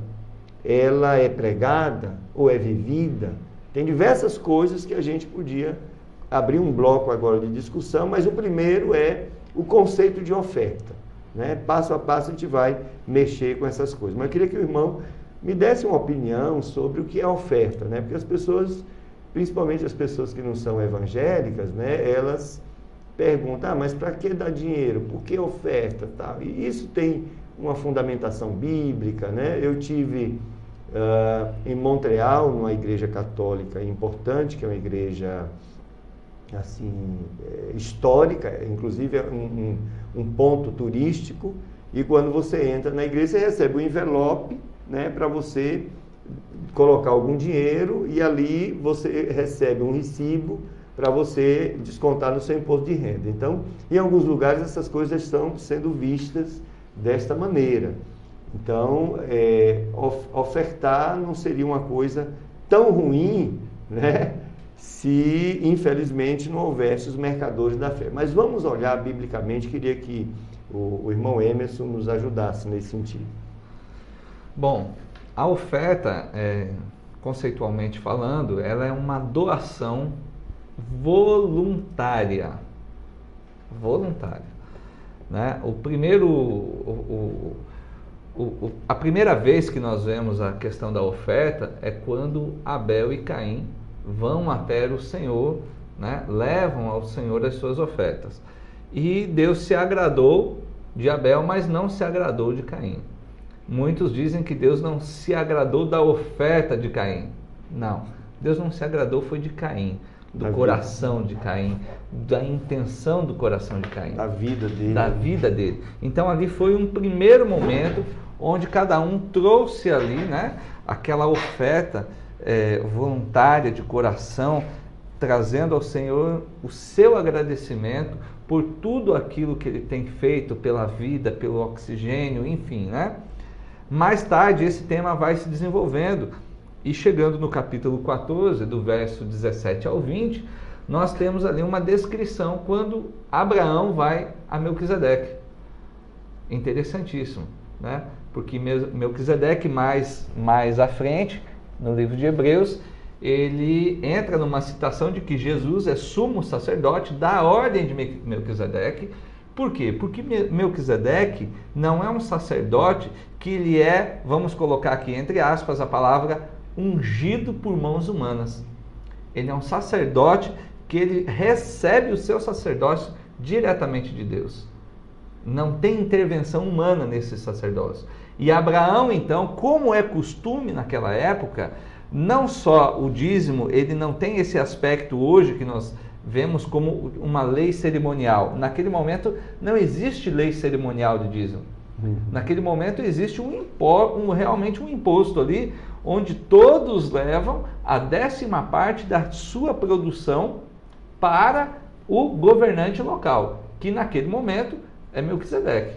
ela é pregada ou é vivida? Tem diversas coisas que a gente podia abrir um bloco agora de discussão, mas o primeiro é o conceito de oferta, né? Passo a passo a gente vai mexer com essas coisas. Mas eu queria que o irmão me desse uma opinião sobre o que é oferta, né? Porque as pessoas, principalmente as pessoas que não são evangélicas, né? Elas perguntam, mas para que dar dinheiro? Por que oferta? Tal? E isso tem uma fundamentação bíblica, né? Eu tive em Montreal, numa igreja católica importante, que é uma igreja assim, histórica, inclusive é um ponto turístico, e quando você entra na igreja, você recebe um envelope, né, para você colocar algum dinheiro, e ali você recebe um recibo para você descontar no seu imposto de renda. Então, em alguns lugares essas coisas estão sendo vistas desta maneira. Então, ofertar não seria uma coisa tão ruim, né, se infelizmente não houvesse os mercadores da fé. Mas vamos olhar biblicamente, queria que o irmão Emerson nos ajudasse nesse sentido. Bom, a oferta, conceitualmente falando, ela é uma doação voluntária. Voluntária, né? A primeira vez que nós vemos a questão da oferta é quando Abel e Caim vão até o Senhor, né? Levam ao Senhor as suas ofertas. E Deus se agradou de Abel, mas não se agradou de Caim. Muitos dizem que Deus não se agradou da oferta de Caim. Não, Deus não se agradou foi de Caim, do coração de Caim, da intenção do coração de Caim. Da vida dele. Da vida dele. Então ali foi um primeiro momento onde cada um trouxe ali, né, aquela oferta voluntária de coração, trazendo ao Senhor o seu agradecimento por tudo aquilo que Ele tem feito pela vida, pelo oxigênio, enfim, né? Mais tarde esse tema vai se desenvolvendo e chegando no capítulo 14, do verso 17 ao 20, nós temos ali uma descrição quando Abraão vai a Melquisedeque. Interessantíssimo, né? Porque Melquisedeque mais à frente, no livro de Hebreus, ele entra numa citação de que Jesus é sumo sacerdote da ordem de Melquisedeque. Por quê? Porque Melquisedeque não é um sacerdote que ele vamos colocar aqui entre aspas a palavra, ungido por mãos humanas. Ele é um sacerdote que ele recebe o seu sacerdócio diretamente de Deus. Não tem intervenção humana nesse sacerdócio. E Abraão, então, como é costume naquela época, não só o dízimo, ele não tem esse aspecto hoje que nós vemos como uma lei cerimonial. Naquele momento não existe lei cerimonial de dízimo. Naquele momento existe realmente um imposto ali, onde todos levam a 10ª da sua produção para o governante local, que naquele momento é Melquisedeque.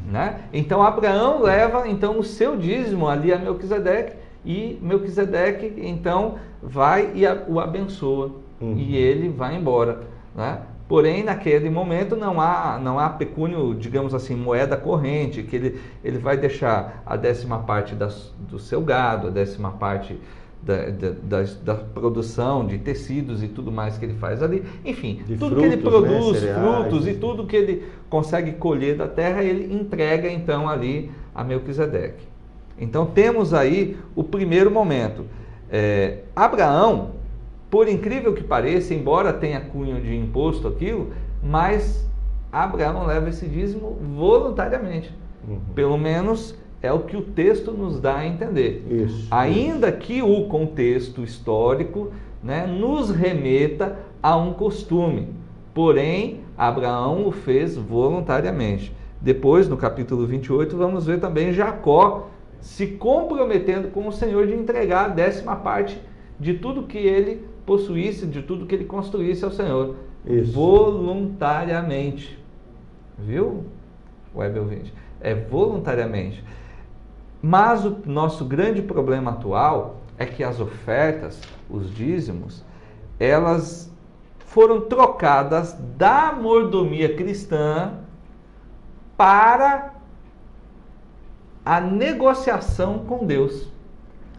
Né? Então Abraão leva então o seu dízimo ali a Melquisedeque, e Melquisedeque então vai e o abençoa, e ele vai embora, né? Porém, naquele momento não há pecúnio, digamos assim, moeda corrente, que ele vai deixar a 10ª do seu gado, a 10ª da produção de tecidos e tudo mais que ele faz ali. Enfim, de tudo frutos, que ele produz, né? frutos e tudo que ele consegue colher da terra, ele entrega então ali a Melquisedeque. Então temos aí o primeiro momento. Abraão, por incrível que pareça, embora tenha cunho de imposto aquilo, mas Abraão leva esse dízimo voluntariamente. Pelo menos é o que o texto nos dá a entender. Ainda que o contexto histórico, né, nos remeta a um costume. Porém, Abraão o fez voluntariamente. Depois, no capítulo 28, vamos ver também Jacó se comprometendo com o Senhor de entregar a 10ª parte de tudo que ele possuísse, de tudo que ele construísse ao Senhor. Isso. Voluntariamente. Viu, web ouvinte? É voluntariamente. Mas o nosso grande problema atual é que as ofertas, os dízimos, elas foram trocadas da mordomia cristã para a negociação com Deus.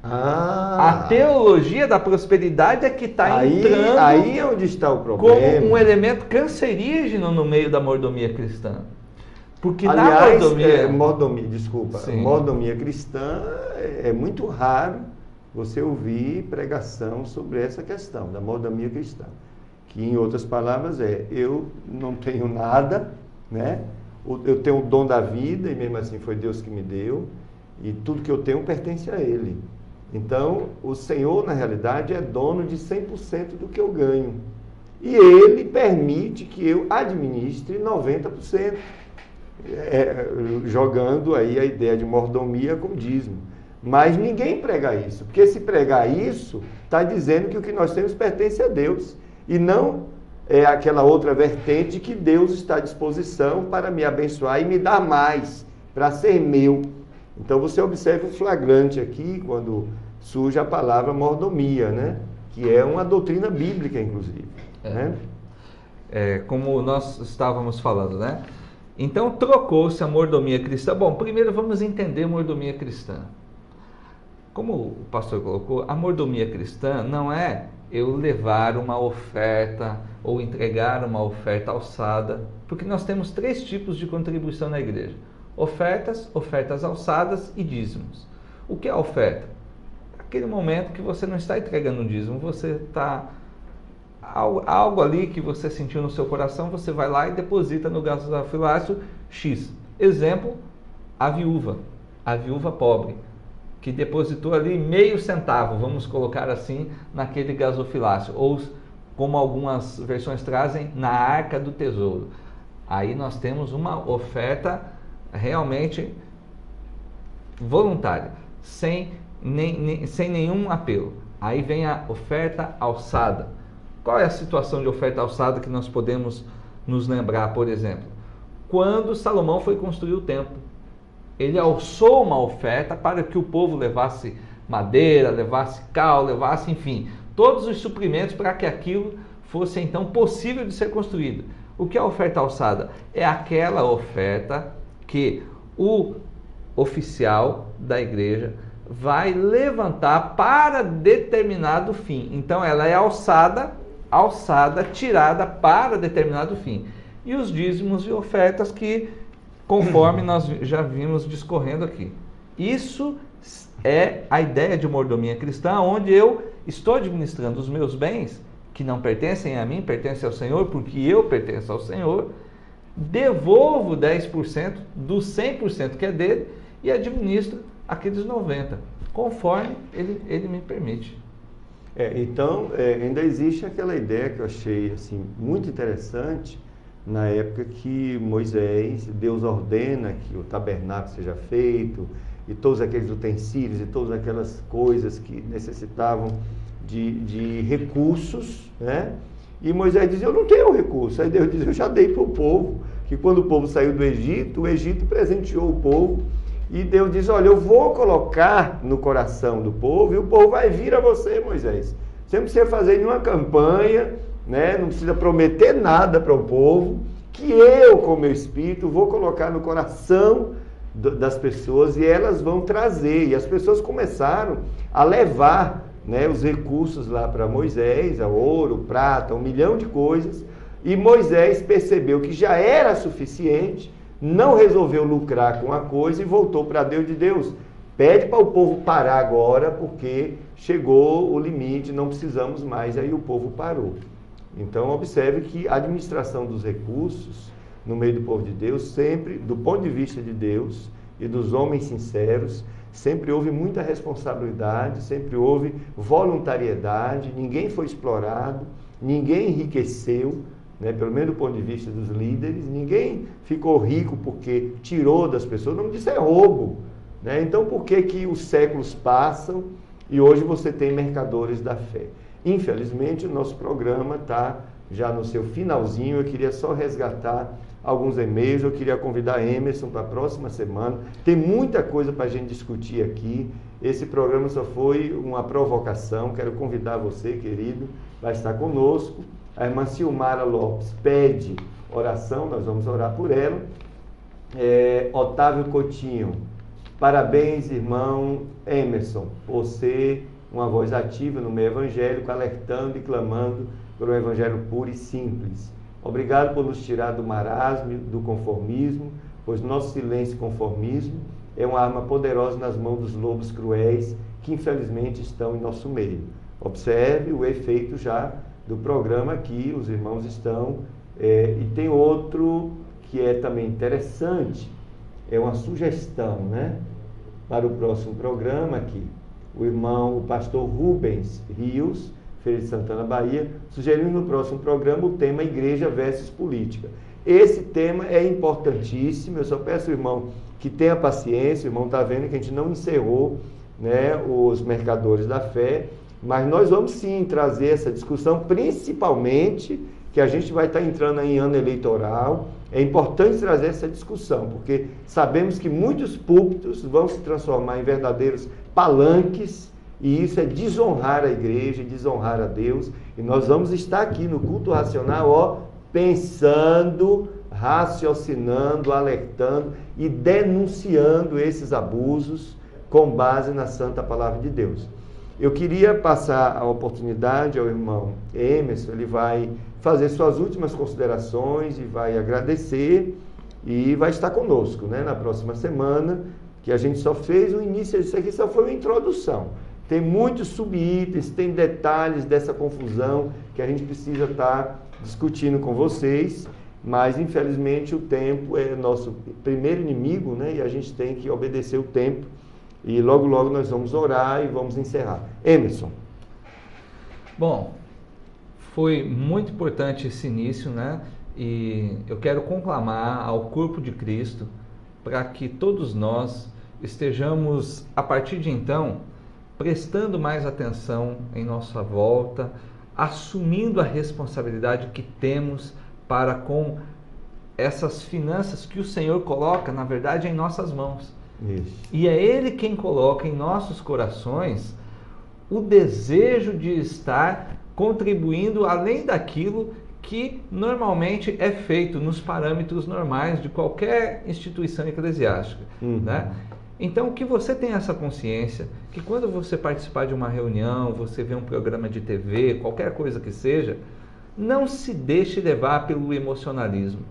A teologia da prosperidade é que está entrando aí é onde está o problema, como um elemento cancerígeno no meio da mordomia cristã. Porque aliás, na mordomia... mordomia cristã é muito raro você ouvir pregação sobre essa questão da mordomia cristã. Que, em outras palavras, eu não tenho nada, né? Eu tenho o dom da vida e mesmo assim foi Deus que me deu, e tudo que eu tenho pertence a Ele. Então, o Senhor, na realidade, é dono de 100% do que eu ganho. E Ele permite que eu administre 90%, jogando aí a ideia de mordomia com dízimo. Mas ninguém prega isso, porque se pregar isso, está dizendo que o que nós temos pertence a Deus, e não é aquela outra vertente que Deus está à disposição para me abençoar e me dar mais, para ser meu. Então você observa o flagrante aqui, quando surge a palavra mordomia, né? Que é uma doutrina bíblica, inclusive. Né? Como nós estávamos falando, né? Então trocou-se a mordomia cristã. Bom, primeiro vamos entender a mordomia cristã. Como o pastor colocou, a mordomia cristã não é eu levar uma oferta ou entregar uma oferta alçada, porque nós temos 3 tipos de contribuição na igreja: ofertas, ofertas alçadas e dízimos. O que é a oferta? Aquele momento que você não está entregando um dízimo, você está... algo ali que você sentiu no seu coração, você vai lá e deposita no gasofilácio X. Exemplo, a viúva pobre, que depositou ali meio centavo, vamos colocar assim, naquele gasofilácio, ou como algumas versões trazem, na arca do tesouro. Aí nós temos uma oferta realmente voluntária, sem nenhum apelo. Aí vem a oferta alçada. Qual é a situação de oferta alçada que nós podemos nos lembrar, por exemplo? Quando Salomão foi construir o templo, ele alçou uma oferta para que o povo levasse madeira, levasse cal, levasse, enfim, todos os suprimentos para que aquilo fosse então possível de ser construído. O que é a oferta alçada? É aquela oferta que o oficial da igreja vai levantar para determinado fim. Então ela é alçada, tirada para determinado fim. E os dízimos e ofertas que, conforme nós já vimos discorrendo aqui. Isso é a ideia de mordomia cristã, onde eu estou administrando os meus bens, que não pertencem a mim, pertencem ao Senhor, porque eu pertenço ao Senhor, devolvo 10% dos 100% que é dele e administro aqueles 90%, conforme ele me permite. Então, ainda existe aquela ideia que eu achei assim, muito interessante, na época que Moisés, Deus ordena que o tabernáculo seja feito, e todos aqueles utensílios, e todas aquelas coisas que necessitavam de recursos, né? E Moisés diz, eu não tenho recurso. Aí Deus diz, eu já dei para o povo, que quando o povo saiu do Egito, o Egito presenteou o povo, e Deus diz, olha, eu vou colocar no coração do povo, e o povo vai vir a você, Moisés. Você não precisa fazer nenhuma campanha, né? Não precisa prometer nada para o povo, que eu, com o meu espírito, vou colocar no coração das pessoas e elas vão trazer. E as pessoas começaram a levar, né, os recursos lá para Moisés, ouro, prata, 1 milhão de coisas, e Moisés percebeu que já era suficiente, não resolveu lucrar com a coisa e voltou para Deus de Deus. Pede para o povo parar agora, porque chegou o limite, não precisamos mais. Aí o povo parou. Então, observe que a administração dos recursos no meio do povo de Deus, sempre, do ponto de vista de Deus e dos homens sinceros, sempre houve muita responsabilidade, sempre houve voluntariedade, ninguém foi explorado, ninguém enriqueceu, né? Pelo menos do ponto de vista dos líderes, ninguém ficou rico porque tirou das pessoas, não, isso é roubo, né? Então por que que os séculos passam e hoje você tem mercadores da fé? Infelizmente o nosso programa está já no seu finalzinho. Eu queria só resgatar alguns e-mails. Eu queria convidar Emerson para a próxima semana. Tem muita coisa para a gente discutir aqui. Esse programa só foi uma provocação. Quero convidar você, querido, vai estar conosco. A irmã Silmara Lopes pede oração, nós vamos orar por ela. Otávio Coutinho, parabéns, irmão Emerson, por ser uma voz ativa no meio evangélico, alertando e clamando por um evangelho puro e simples. Obrigado por nos tirar do marasmo, do conformismo, pois nosso silêncio e conformismo é uma arma poderosa nas mãos dos lobos cruéis que infelizmente estão em nosso meio. Observe o efeito já do programa aqui, os irmãos estão, e tem outro que é também interessante, é uma sugestão, né, para o próximo programa aqui. O pastor Rubens Rios, Feira de Santana, Bahia, sugeriu no próximo programa o tema Igreja versus Política. Esse tema é importantíssimo. Eu só peço ao irmão que tenha paciência. O irmão está vendo que a gente não encerrou, né, os mercadores da fé, mas nós vamos sim trazer essa discussão, principalmente que a gente vai estar entrando em ano eleitoral. É importante trazer essa discussão, porque sabemos que muitos púlpitos vão se transformar em verdadeiros palanques, e isso é desonrar a igreja, desonrar a Deus. E nós vamos estar aqui no Culto Racional, pensando, raciocinando, alertando e denunciando esses abusos com base na santa palavra de Deus. Eu queria passar a oportunidade ao irmão Emerson. Ele vai fazer suas últimas considerações e vai agradecer e vai estar conosco, né, na próxima semana, que a gente só fez o início. Isso aqui só foi uma introdução. Tem muitos subitens, tem detalhes dessa confusão que a gente precisa estar discutindo com vocês, mas infelizmente o tempo é nosso primeiro inimigo, né? E a gente tem que obedecer o tempo, e logo logo nós vamos orar e vamos encerrar. Emerson. Bom, foi muito importante esse início, né? E eu quero conclamar ao corpo de Cristo para que todos nós estejamos, a partir de então, prestando mais atenção em nossa volta, assumindo a responsabilidade que temos para com essas finanças que o Senhor coloca, na verdade, em nossas mãos. Isso. E é Ele quem coloca em nossos corações o desejo de estar contribuindo além daquilo que normalmente é feito nos parâmetros normais de qualquer instituição eclesiástica, né? Então, que você tenha essa consciência, que quando você participar de uma reunião, você vê um programa de TV, qualquer coisa que seja, não se deixe levar pelo emocionalismo.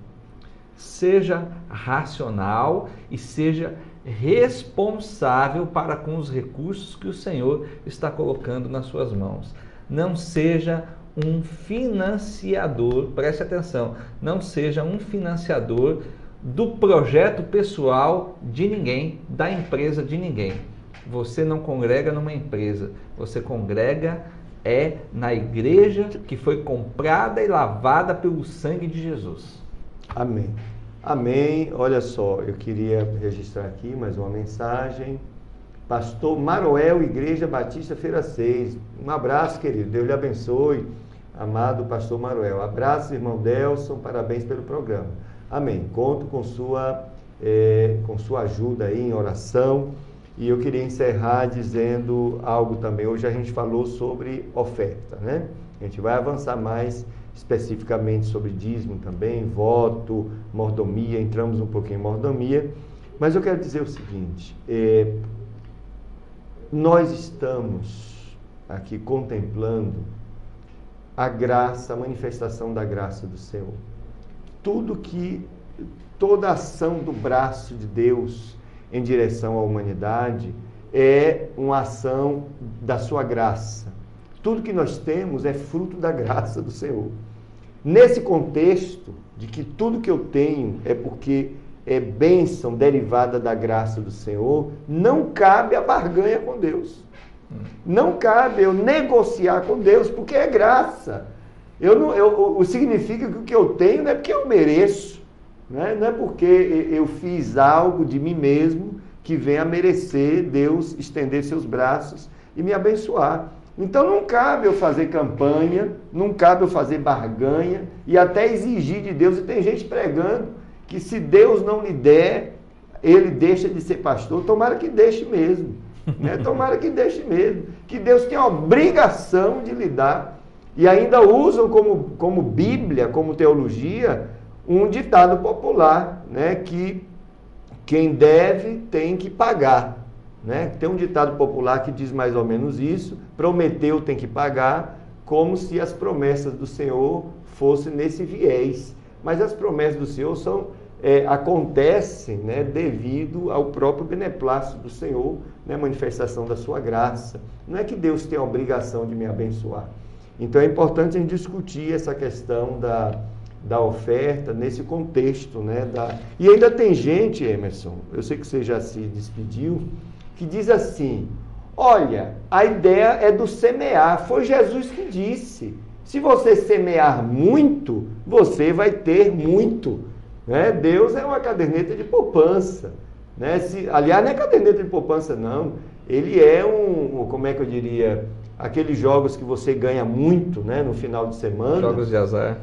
Seja racional e seja responsável para com os recursos que o Senhor está colocando nas suas mãos. Não seja um financiador, preste atenção, não seja um financiador do projeto pessoal de ninguém, da empresa de ninguém. Você não congrega numa empresa, você congrega na igreja que foi comprada e lavada pelo sangue de Jesus. Amém. Amém. Olha só, eu queria registrar aqui mais uma mensagem. Pastor Maroel, Igreja Batista Feira 6. Um abraço, querido. Deus lhe abençoe, amado pastor Maroel. Abraço, irmão Delson. Parabéns pelo programa. Amém. Conto com sua ajuda aí em oração. E eu queria encerrar dizendo algo também. Hoje a gente falou sobre oferta, né? A gente vai avançar mais especificamente sobre dízimo também, voto, mordomia. Entramos um pouquinho em mordomia. Mas eu quero dizer o seguinte. Nós estamos aqui contemplando a graça, a manifestação da graça do Senhor. Toda ação do braço de Deus em direção à humanidade é uma ação da sua graça. Tudo que nós temos é fruto da graça do Senhor. Nesse contexto de que tudo que eu tenho é porque é bênção derivada da graça do Senhor, não cabe a barganha com Deus. Não cabe eu negociar com Deus, porque é graça. Significa que o que eu tenho não é porque eu mereço, né? Não é porque eu fiz algo de mim mesmo que venha a merecer Deus estender seus braços e me abençoar. Então não cabe eu fazer campanha, não cabe eu fazer barganha e até exigir de Deus. E tem gente pregando que se Deus não lhe der, ele deixa de ser pastor. Tomara que deixe mesmo, né? Tomara que deixe mesmo. Que Deus tem a obrigação de lhe dar. E ainda usam como Bíblia, como teologia, um ditado popular, né? Que quem deve tem que pagar. Né? Tem um ditado popular que diz mais ou menos isso: prometeu tem que pagar, como se as promessas do Senhor fossem nesse viés. Mas as promessas do Senhor acontecem, né, devido ao próprio beneplácito do Senhor, né, manifestação da sua graça. Não é que Deus tem a obrigação de me abençoar. Então é importante a gente discutir essa questão da oferta nesse contexto, né? E ainda tem gente, Emerson, eu sei que você já se despediu, que diz assim: olha, a ideia é do semear. Foi Jesus que disse: se você semear muito, você vai ter muito. Né? Deus é uma caderneta de poupança. Né? Aliás, não é caderneta de poupança, não. Ele é como é que eu diria, aqueles jogos que você ganha muito, né, no final de semana. Jogos de azar.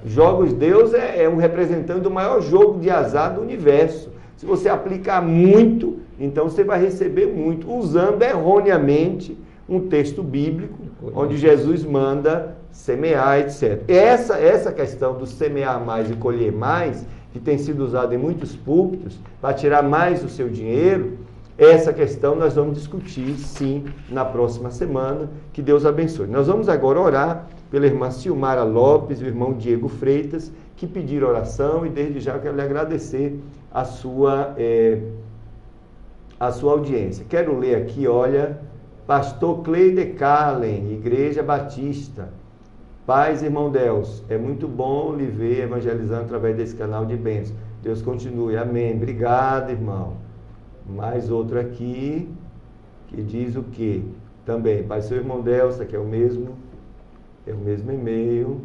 Deus é um representante do maior jogo de azar do universo. Se você aplicar muito, então você vai receber muito, usando erroneamente um texto bíblico, onde Jesus manda semear, etc. Essa questão do semear mais e colher mais, que tem sido usada em muitos púlpitos, para tirar mais do seu dinheiro, essa questão nós vamos discutir, sim, na próxima semana. Que Deus abençoe. Nós vamos agora orar pela irmã Silmara Lopes e o irmão Diego Freitas, que pediram oração, e desde já eu quero lhe agradecer a sua audiência. Quero ler aqui, olha, Pastor Cleide Kallen, Igreja Batista. Paz, irmão Deus, é muito bom lhe ver evangelizando através desse canal de bênçãos. Deus continue, amém. Obrigado, irmão. Mais outro aqui, que diz o quê? Também, Pai, seu irmão Deus, aqui é o mesmo e-mail.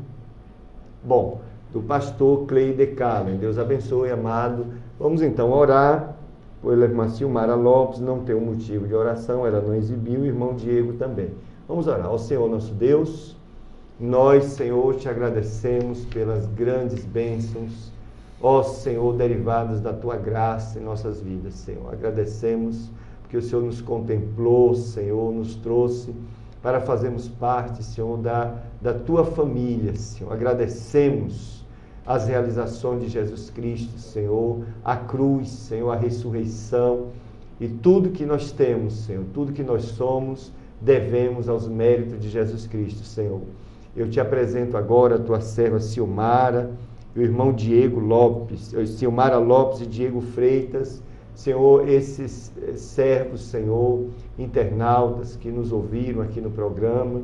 Bom, do pastor Cleide Kallen. Deus abençoe, amado. Vamos então orar pela irmã Silmara Lopes. Não tem um motivo de oração, ela não exibiu, o irmão Diego também. Vamos orar. Ao Senhor nosso Deus, nós, Senhor, te agradecemos pelas grandes bênçãos, ó Senhor, derivadas da tua graça em nossas vidas, Senhor. Agradecemos porque o Senhor nos contemplou, Senhor, nos trouxe para fazermos parte, Senhor, da tua família, Senhor. Agradecemos as realizações de Jesus Cristo, Senhor, a cruz, Senhor, a ressurreição e tudo que nós temos, Senhor, tudo que nós somos, devemos aos méritos de Jesus Cristo, Senhor. Eu te apresento agora a tua serva Silmara e o irmão Diego Lopes, Silmara Lopes e Diego Freitas, Senhor, esses servos, Senhor, internautas que nos ouviram aqui no programa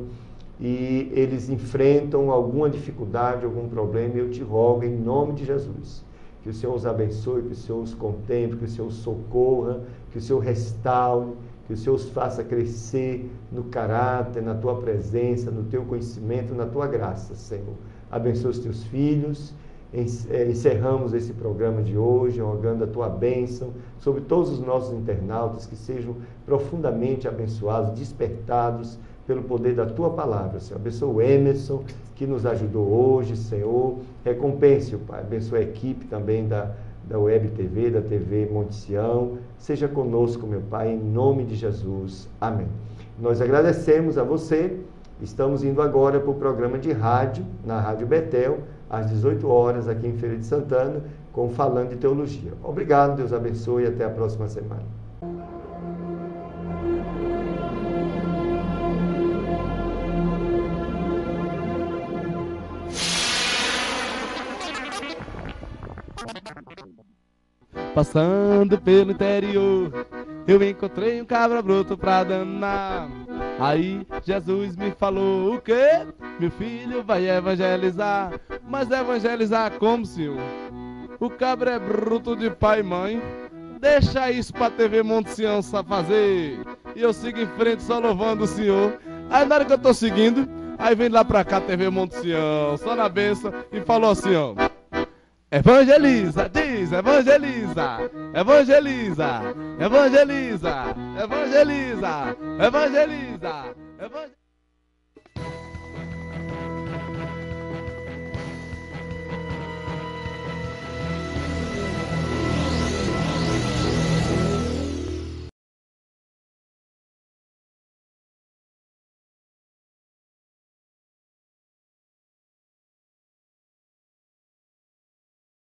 e eles enfrentam alguma dificuldade, algum problema, eu te rogo em nome de Jesus, que o Senhor os abençoe, que o Senhor os contemple, que o Senhor os socorra, que o Senhor restaure, que o Senhor os faça crescer no caráter, na tua presença, no teu conhecimento, na tua graça, Senhor. Abençoa os teus filhos. Encerramos esse programa de hoje, rogando a tua bênção sobre todos os nossos internautas, que sejam profundamente abençoados, despertados pelo poder da tua palavra, Senhor. Abençoa o Emerson, que nos ajudou hoje, Senhor. Recompense, Pai. Abençoa a equipe também da Web TV, da TV Monte Sião. Seja conosco, meu Pai, em nome de Jesus. Amém. Nós agradecemos a você. Estamos indo agora para o programa de rádio, na Rádio Betel, às 18 horas, aqui em Feira de Santana, com Falando de Teologia. Obrigado, Deus abençoe e até a próxima semana. Passando pelo interior, eu encontrei um cabra bruto pra danar. Aí Jesus me falou: o quê? Meu filho vai evangelizar. Mas evangelizar como, senhor? O cabra é bruto de pai e mãe. Deixa isso pra TV Monte Sião fazer. E eu sigo em frente só louvando o Senhor. Aí na hora que eu tô seguindo, Aí vem lá pra cá, TV Monte Sião, só na benção, e falou assim, ó. Evangeliza, diz, evangeliza, evangeliza, evangeliza, evangeliza, evangeliza, evangeliza.